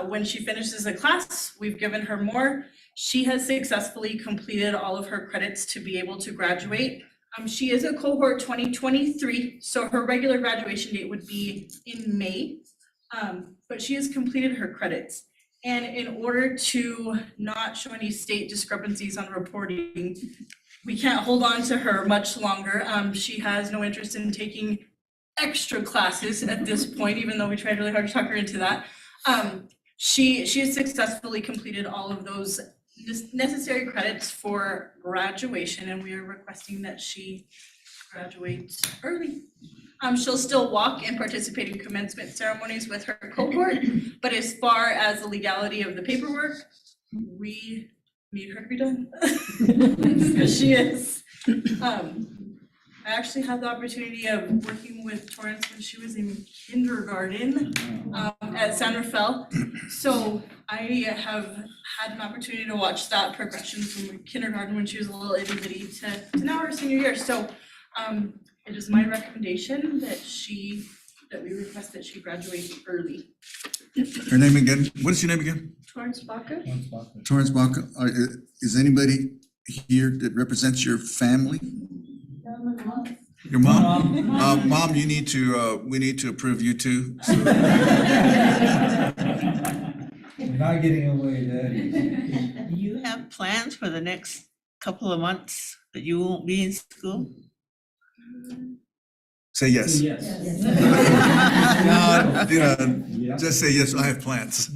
When she finishes a class, we've given her more. She has successfully completed all of her credits to be able to graduate. She is a cohort 2023, so her regular graduation date would be in May, but she has completed her credits. And in order to not show any state discrepancies on reporting, we can't hold on to her much longer. She has no interest in taking extra classes at this point, even though we tried really hard to talk her into that. She has successfully completed all of those necessary credits for graduation, and we are requesting that she graduate early. She'll still walk and participate in commencement ceremonies with her cohort, but as far as the legality of the paperwork, we need her to be done. Because she is. I actually had the opportunity of working with Torrance when she was in kindergarten at San Rafael. So I have had an opportunity to watch that progression from kindergarten when she was a little itty bitty to now her senior year. So it is my recommendation that we request that she graduate early. Her name again? What is your name again? Torrance Baca? Torrance Baca. Is anybody here that represents your family? Your mom? Mom, you need to, we need to approve you too. So- You're not getting away, Daddy. Do you have plans for the next couple of months that you won't be in school? Say yes. Yes. No, you know, Yeah. just say yes, I have plans.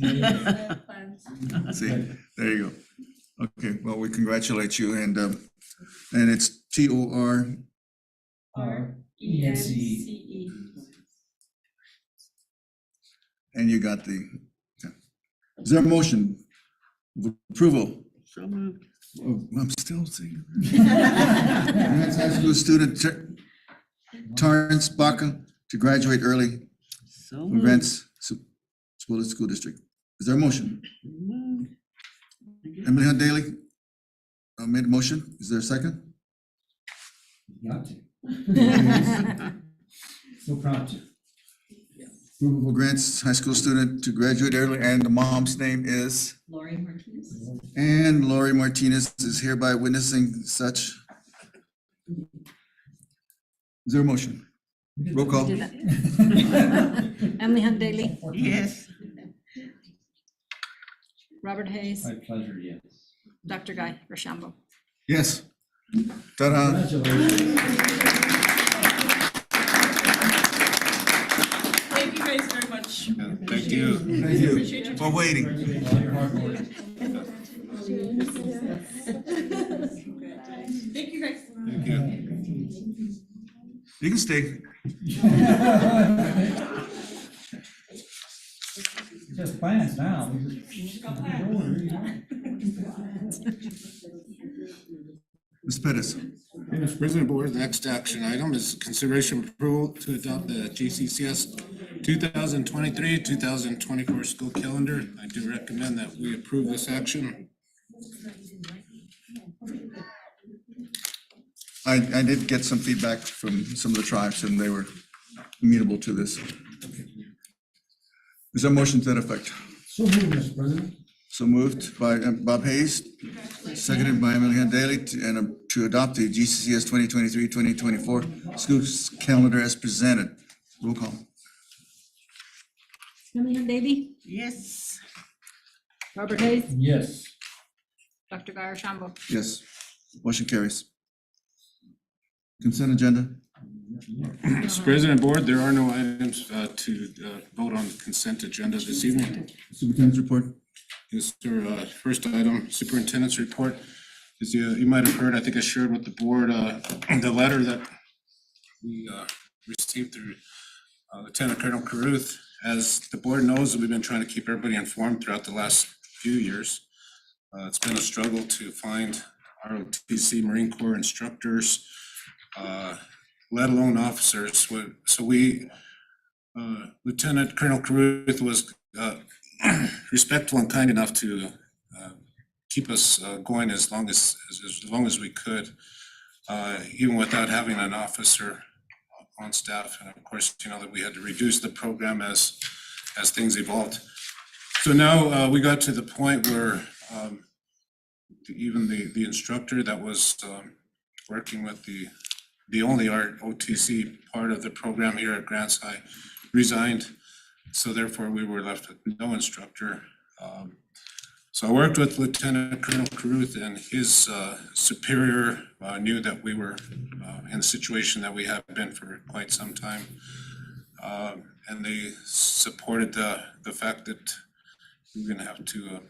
See, there you go. Okay, well, we congratulate you and it's TOR. ENCE. And you got the, yeah. Is there a motion of approval? So moved. Oh, I'm still saying. Grants High School student Torrance Baca to graduate early So from moved. Grants School District. Is there a motion? Moved. Emily Hunt Daly made a motion. Is there a second? Got to. So proud to. Approval for Grants High School student to graduate early, and the mom's name is? Lori Martinez. And Lori Martinez is hereby witnessing such. Is there a motion? Roll call. Emily Hunt Daly, Yes. Robert Hayes, My pleasure, yes. Dr. Guy Rochambeau. Yes. Ta-da. Congratulations. Thank you guys very much. Thank you. Thank you Appreciate your for waiting. All your hard work. Thank you guys. Thank you. You can stay. Just plans now. Ms. Pettis. Mr. President, Board, the next action item is consideration approval to adopt the GCCS 2023-2024 school calendar. I do recommend that we approve this action. I did get some feedback from some of the tribes and they were amenable to this. Is there a motion to that effect? So moved, Mr. President. So moved by Bob Hayes, seconded by Emily Daly to adopt the GCCS 2023-2024 school calendar as presented. Roll call. Emily Davy, Yes. Robert Hayes, Yes. Dr. Guyer Shambo. Yes, motion carries. Consent agenda. Mr. President, Board, there are no items to vote on the consent agenda this evening. Superintendent's report. Is there first item, superintendent's report? As you might have heard, I think I shared with the board the letter that we received through Lieutenant Colonel Caruth. As the board knows, we've been trying to keep everybody informed throughout the last few years. It's been a struggle to find ROTC Marine Corps instructors, let alone officers. So Lieutenant Colonel Caruth was respectful and kind enough to keep us going as long as we could, even without having an officer on staff. And of course, you know that we had to reduce the program as things evolved. So now we got to the point where even the instructor that was working with the only ROTC part of the program here at Grants High resigned. So therefore, we were left with no instructor. So I worked with Lieutenant Colonel Caruth, and his superior knew that we were in a situation that we have been for quite some time. And they supported the fact that we're gonna have to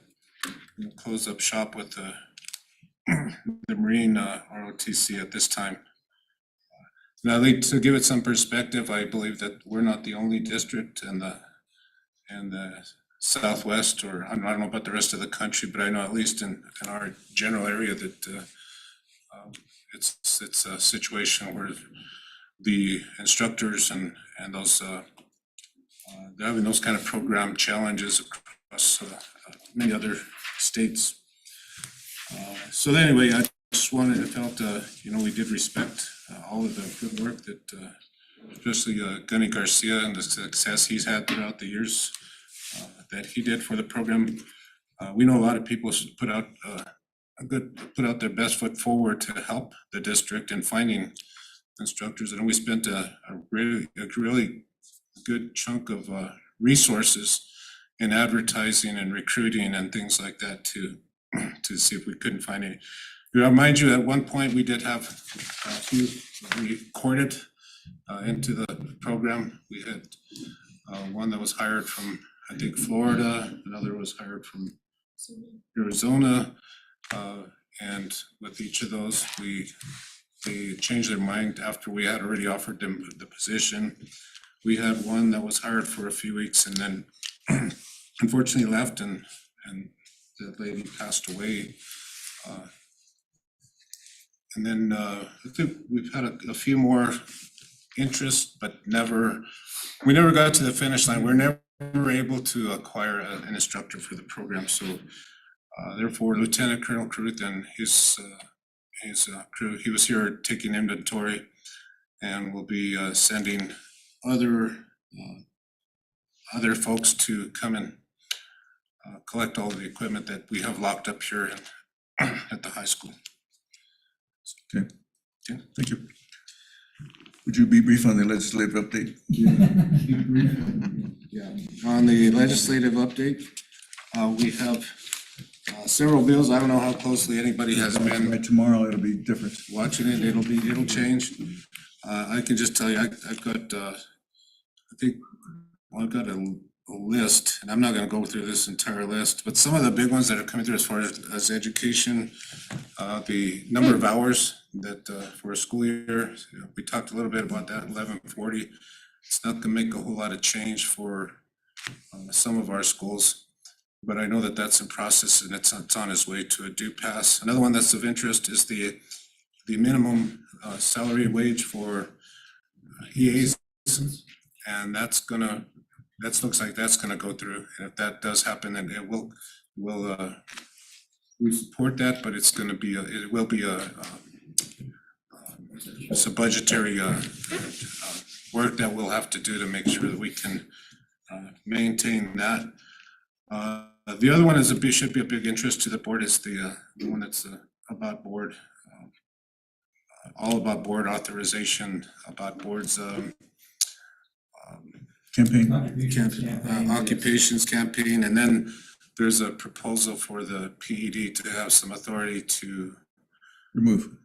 close up shop with the Marine ROTC at this time. Now, to give it some perspective, I believe that we're not the only district in the Southwest, or I don't know about the rest of the country, but I know at least in our general area that it's a situation where the instructors and those they're having those kind of program challenges across many other states. So anyway, I just felt we did respect all of the good work that especially Gunny Garcia and the success he's had throughout the years that he did for the program. We know a lot of people put out their best foot forward to help the district in finding instructors, and we spent a really good chunk of resources in advertising and recruiting and things like that to see if we couldn't find any. Mind you, at one point we did have a few recorded into the program. We had one that was hired from, I think, Florida, another was hired from Arizona. And with each of those, they changed their mind after we had already offered them the position. We had one that was hired for a few weeks and then unfortunately left, and that lady passed away. And then I think we've had a few more interests, but we never got to the finish line. We're never able to acquire an instructor for the program. So therefore, Lieutenant Colonel Caruth and his crew, he was here taking inventory, and will be sending other folks to come and collect all of the equipment that we have locked up here at the high school. Okay, thank you. Would you be brief on the legislative update? On the legislative update, we have several bills. I don't know how closely anybody has been By tomorrow, it'll be different. watching it. It'll change. I can just tell you, I've got, I've got a list, and I'm not gonna go through this entire list, but some of the big ones that are coming through as far as education, the number of hours that for a school year, we talked a little bit about that, 1140. It's not gonna make a whole lot of change for some of our schools, but I know that that's in process and it's on its way to a due pass. Another one that's of interest is the minimum salary wage for EAs, and that looks like that's gonna go through. And if that does happen, then it will we support that, but it will be a some budgetary work that we'll have to do to make sure that we can maintain that. The other one is should be a big interest to the board is the one that's about board, all about board authorization, about boards Campaign. occupations campaign, and then there's a proposal for the PED to have some authority to remove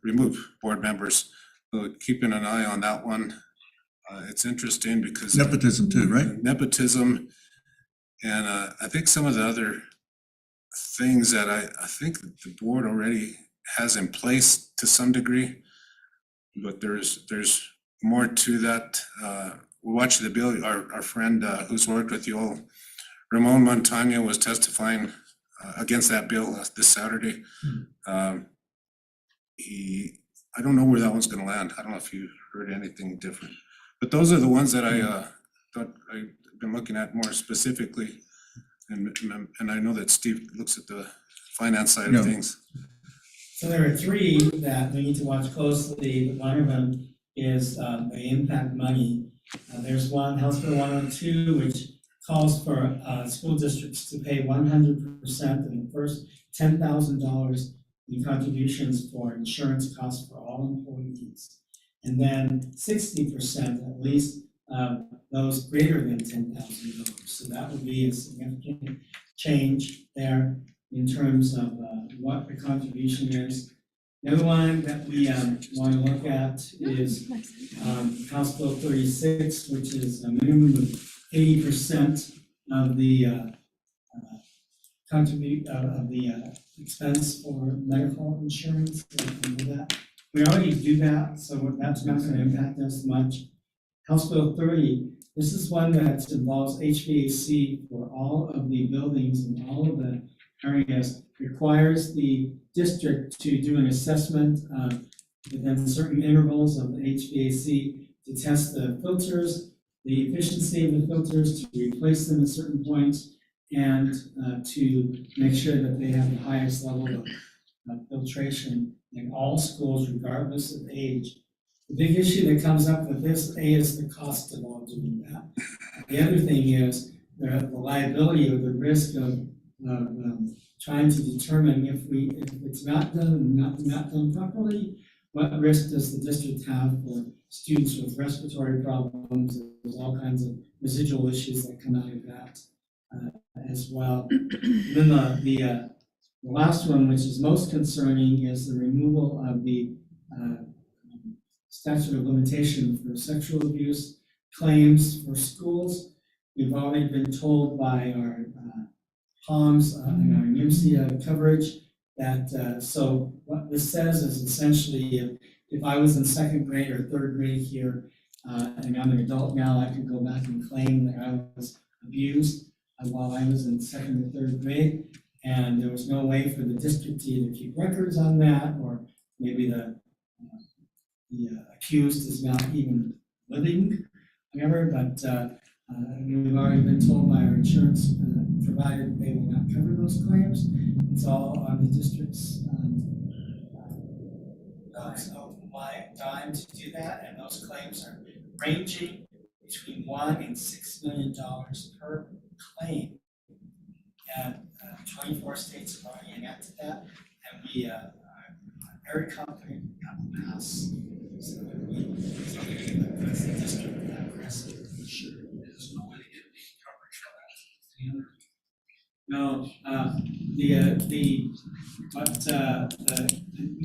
board members. So keeping an eye on that one. It's interesting because Nepotism too, right? nepotism, and I think some of the other things that I think the board already has in place to some degree, but there's more to that. We watched the bill, our friend who's worked with you all, Ramon Montano, was testifying against that bill this Saturday. I don't know where that one's gonna land. I don't know if you heard anything different. But those are the ones that I thought I've been looking at more specifically. And I know that Steve looks at the finance side Yeah. of things. So there are three that we need to watch closely. One of them is the impact money. There's one, House Bill 102, which calls for school districts to pay 100% of the first $10,000 in contributions for insurance costs for all employees. And then 60% at least those greater than $10,000. So that would be a significant change there in terms of what the contribution is. The other one that we want to look at is House Bill 36, which is a minimum of 80% of the expense for medical insurance. We already do that, so that's not going to impact us much. House Bill 30, this is one that involves HVAC for all of the buildings and all of the areas, requires the district to do an assessment within certain intervals of the HVAC to test the filters, the efficiency of the filters, to replace them at certain points, and to make sure that they have the highest level of filtration in all schools regardless of age. The big issue that comes up with this, is the cost of all doing that. The other thing is the liability or the risk of trying to determine if it's not done and not done properly, what risk does the district have for students with respiratory problems? There's all kinds of residual issues that come out of that as well. Then the last one, which is most concerning, is the removal of the statute of limitation for sexual abuse claims for schools. We've already been told by our POMS and our NIMSIA coverage that, so what this says is essentially if I was in second grade or third grade here, and I'm an adult now, I could go back and claim that I was abused while I was in second or third grade. And there was no way for the district to either keep records on that, or maybe the accused is not even living, whatever, but we've already been told by our insurance provider they will not cover those claims. It's all on the district's dime to do that, and those claims are ranging between $1 and $6 million per claim. And 24 states have already enacted that, and we are very confident that will pass. So that's the district that aggressive. Sure, there's no way to get the coverage for that. No, what the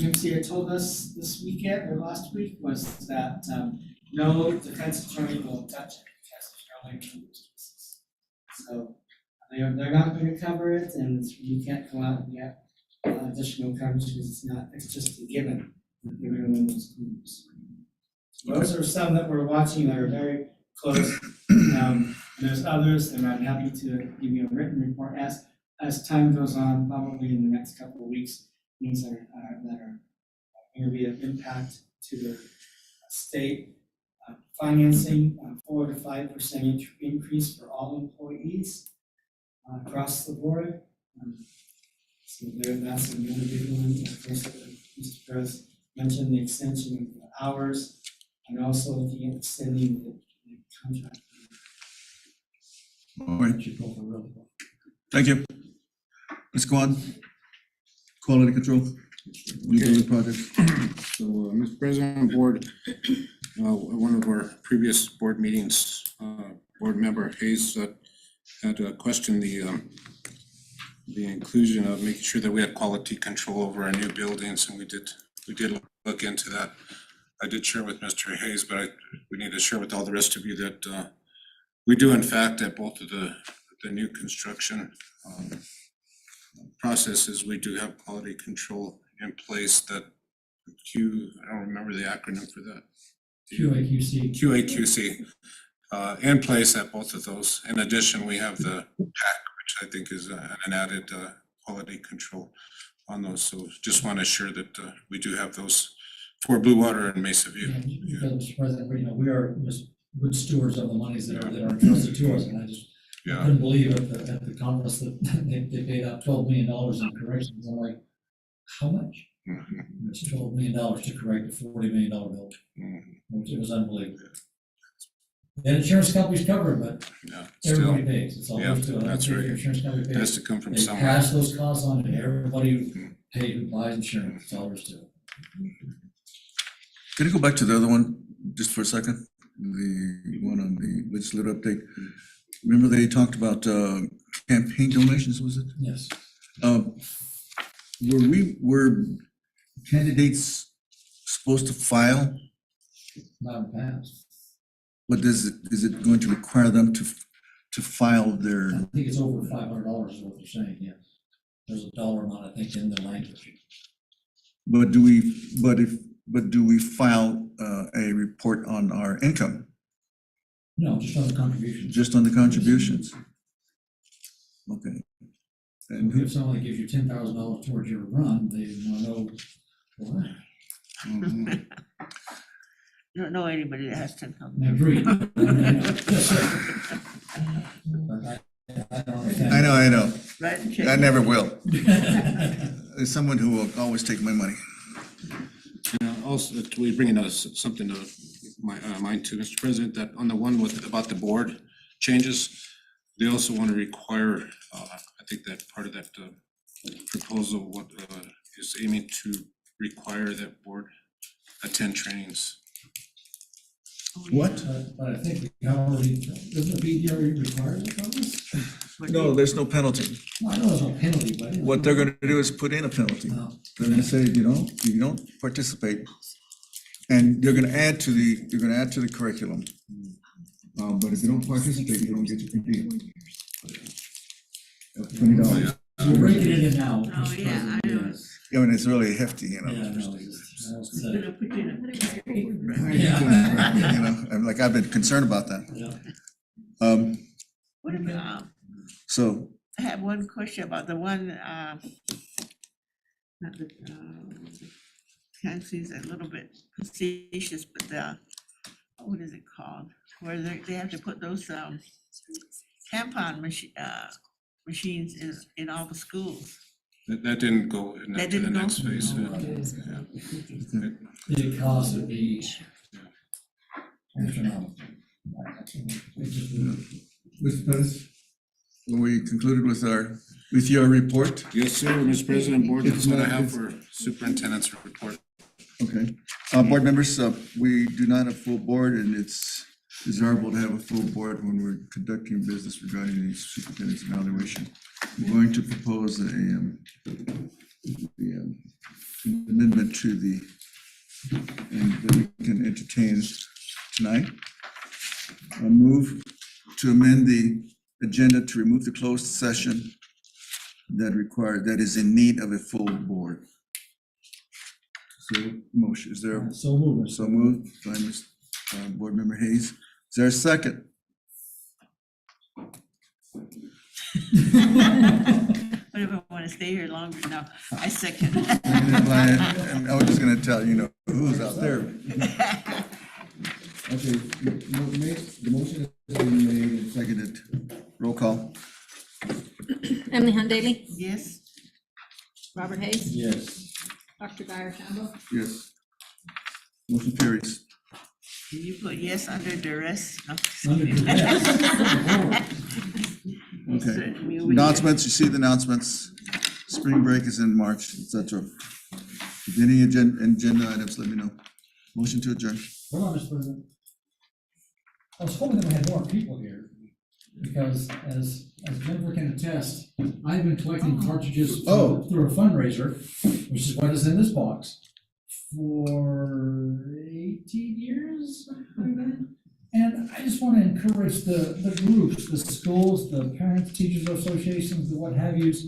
UMCA told us this weekend or last week was that no defense attorney will touch it because there's no way to do those cases. So they're not going to cover it, and you can't go out and get additional coverage because it's just a given that they're going to win those claims. Those are some that we're watching that are very close. And there's others, and I'm happy to give you a written report as time goes on, probably in the next couple of weeks, things that are going to be of impact to the state. Financing, 4 to 5% increase for all employees across the board. So that's another big one. Of course, Mr. Perez mentioned the extension of the hours and also the extending the contract. All right, Should go for real. thank you. Let's go on. Quality control. New building projects. So, Mr. President, Board, one of our previous board meetings, Board Member Hayes had questioned the inclusion of making sure that we had quality control over our new buildings, and we did look into that. I did share with Mr. Hayes, but we need to share with all the rest of you that we do in fact at both of the new construction processes, we do have quality control in place that I don't remember the acronym for that. QAQC. QAQC in place at both of those. In addition, we have the PAC, which I think is an added quality control on those. So just want to assure that we do have those for Blue Water and Mesa View. Because, Mr. President, you know, we are just good stewards of the monies that are entrusted to us, and I just Yeah, couldn't believe at the conference that they paid out $12 million in corrections. I'm like, how much? mhm, It's $12 million to correct a $40 million bill. mhm, It was unbelievable. And insurance companies cover it, but yeah, everybody still, pays. It's all Yeah, goes to it. I don't that's care if right. your insurance company it has pays. to come from They somewhere. pass those costs on to everybody who pays, who buys insurance. It's all there is to it. Can you go back to the other one just for a second? The one on the legislative update. Remember they talked about campaign donations, was it? Yes. Were candidates supposed to file? Not in the past. What is it going to require them to file I their, think it's over $500 is what they're saying, yes. There's a dollar amount, I think, in the language. but do we file a report on our income, No, just on the contributions. just on the contributions? Okay. And If someone that gives you $10,000 towards your run, they want to know why. Mhm. Don't know anybody that has 10,000. I agree. Yes, sir. But I don't understand. I know, Right, I check. never will. There's someone who will always take my money. Also, we bringing us something to my mind too, Mr. President, that on the one about the board changes, they also want to require, I think that part of that proposal, what is aiming to require that board attend trainings. What? But I think we already, doesn't the BD already require that from us? No, there's no penalty. Well, I know there's no penalty, but. What they're gonna do is put in a penalty. No. They're gonna say, if you don't participate, and you're gonna add to the curriculum. But if you don't participate, you don't get your PD. $20. We're breaking it in now. Oh, Mr. yeah, I President, know. yes. I mean, it's really hefty, Yeah, no, it's- that's, Gonna put you in a- Yeah. I'm like, I've been concerned about that. Yeah. What about, So, I have one question about the one, not the, kind of seems a little bit facetious, but what is it called? Where they have to put those, tampon machines in all the schools. That didn't go in That to the didn't go? next phase. No. Yeah. The cost would be astronomical. Mr. Pettis, are we concluded with your report? Yes, sir, Mr. President, Board, that's what I have for superintendent's report. Okay. Board members, we do not have full board, and it's desirable to have a full board when we're conducting business regarding the superintendent's evaluation. I'm going to propose the amendment to and that we can entertain tonight. A move to amend the agenda to remove the closed session that is in need of a full board. So motion, is there, So moved. so moved by Board Member Hayes. Is there a second? What if I want to stay here longer? No, I second. And I was just gonna tell, who's out there. Okay, the motion has been made and seconded. Roll call. Emily Daily, Yes, Robert Hayes, Yes. Dr. Guyer Shambo, Yes. Motion carries. Can you put yes under duress? No. Under duress. Okay. Me over here. Announcements, you see the announcements. Spring break is in March, et cetera. If any agenda items, let me know. Motion to adjourn. Hold on, Mr. President. I was hoping that we had more people here, because as Jennifer can attest, I've been collecting cartridges Oh. through a fundraiser, which is what is in this box, for 18 years. And I just want to encourage the groups, the schools, the parents, teachers associations, the what have yous.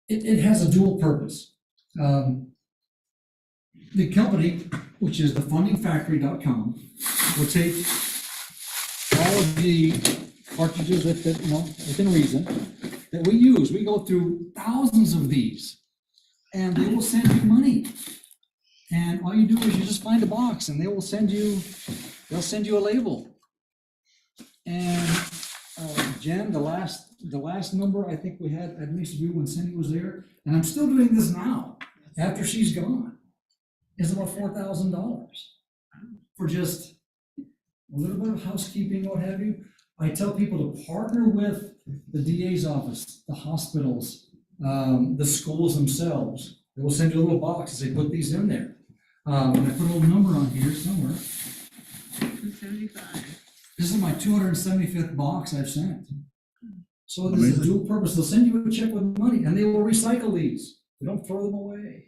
It has a dual purpose. The company, which is thefundingfactory.com, will take all of the cartridges that, you know, within reason, that we use. We go through thousands of these, and they will send you money. And all you do is you just find a box, and they'll send you a label. And Jen, the last number I think we had at least do when Cindy was there, and I'm still doing this now, after she's gone, is about $4,000 for just a little bit of housekeeping, what have you. I tell people to partner with the DA's office, the hospitals, the schools themselves. They will send you a little box and say, put these in there. And I put a little number on here somewhere. 275. This is my 275th box I've sent. So this is a dual purpose. They'll send you a check with money, and they will recycle these. They don't throw them away.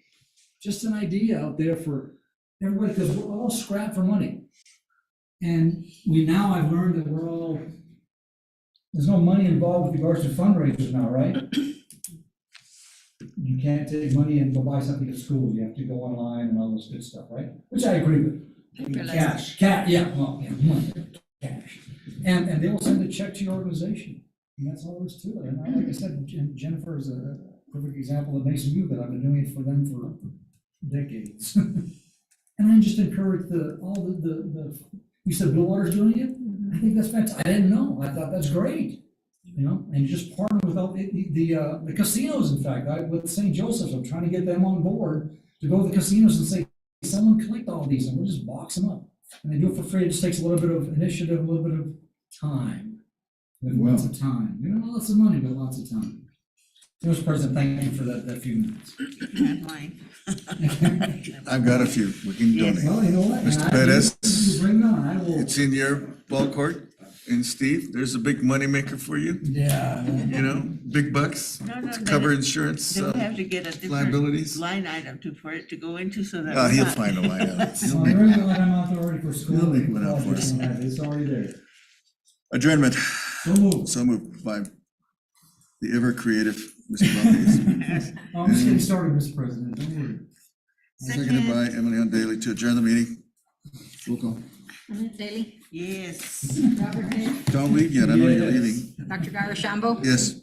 Just an idea out there for everybody, because we're all scrapped for money. And I've learned that there's no money involved with regards to fundraisers now, right? You can't take money and go buy something at school. You have to go online and all this good stuff, right? Which I agree with. Cash, money, cash. And they will send a check to your organization. And that's all there is to it. And like I said, Jennifer is a perfect example of Mason Youth that I've been doing it for them for decades. And I just encourage you said Blue Water's doing it? I think that's fantastic. I didn't know. I thought that's great. You know, and you just partner with all the casinos, in fact, with St. Joseph's, I'm trying to get them on board to go to the casinos and say, someone collect all these and we'll just box them up. And they do it for free. It just takes a little bit of initiative, a little bit of time. Lots of time. You know, lots of money, but lots of time. Mr. President, thank you for that few minutes. Not mine. I've got a few, we can donate. Well, you know what? Mr. And Perez? you bring it on, I will. It's in your ball court. And Steve, there's a big moneymaker for you, Yeah. you know, big bucks No, to they cover don't- insurance, They will have to get a different liabilities. line item for it to go into so that. He'll we're not- find a line out. He'll Well, make there is one a line out there already for school. He'll make one out for us. It's already there. Adjournment, So moved. so moved by the ever creative Mr. Lopez. I'm just getting started, Mr. President, don't worry. Seconded by Emily Hunt Daly to adjourn the meeting. Roll call. Daly, Yes. Robert Hill, Don't leave yet, I know you're Yes. leaving. Dr. Gyro Shambo. Yes,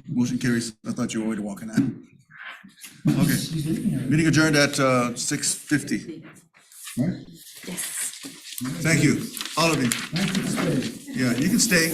motion carries. I thought you were already walking out. Okay, She's leaving here. meeting adjourned at 6:50. Right? Yes. Thank you, all of you. Thank you for staying. Yeah, you can stay.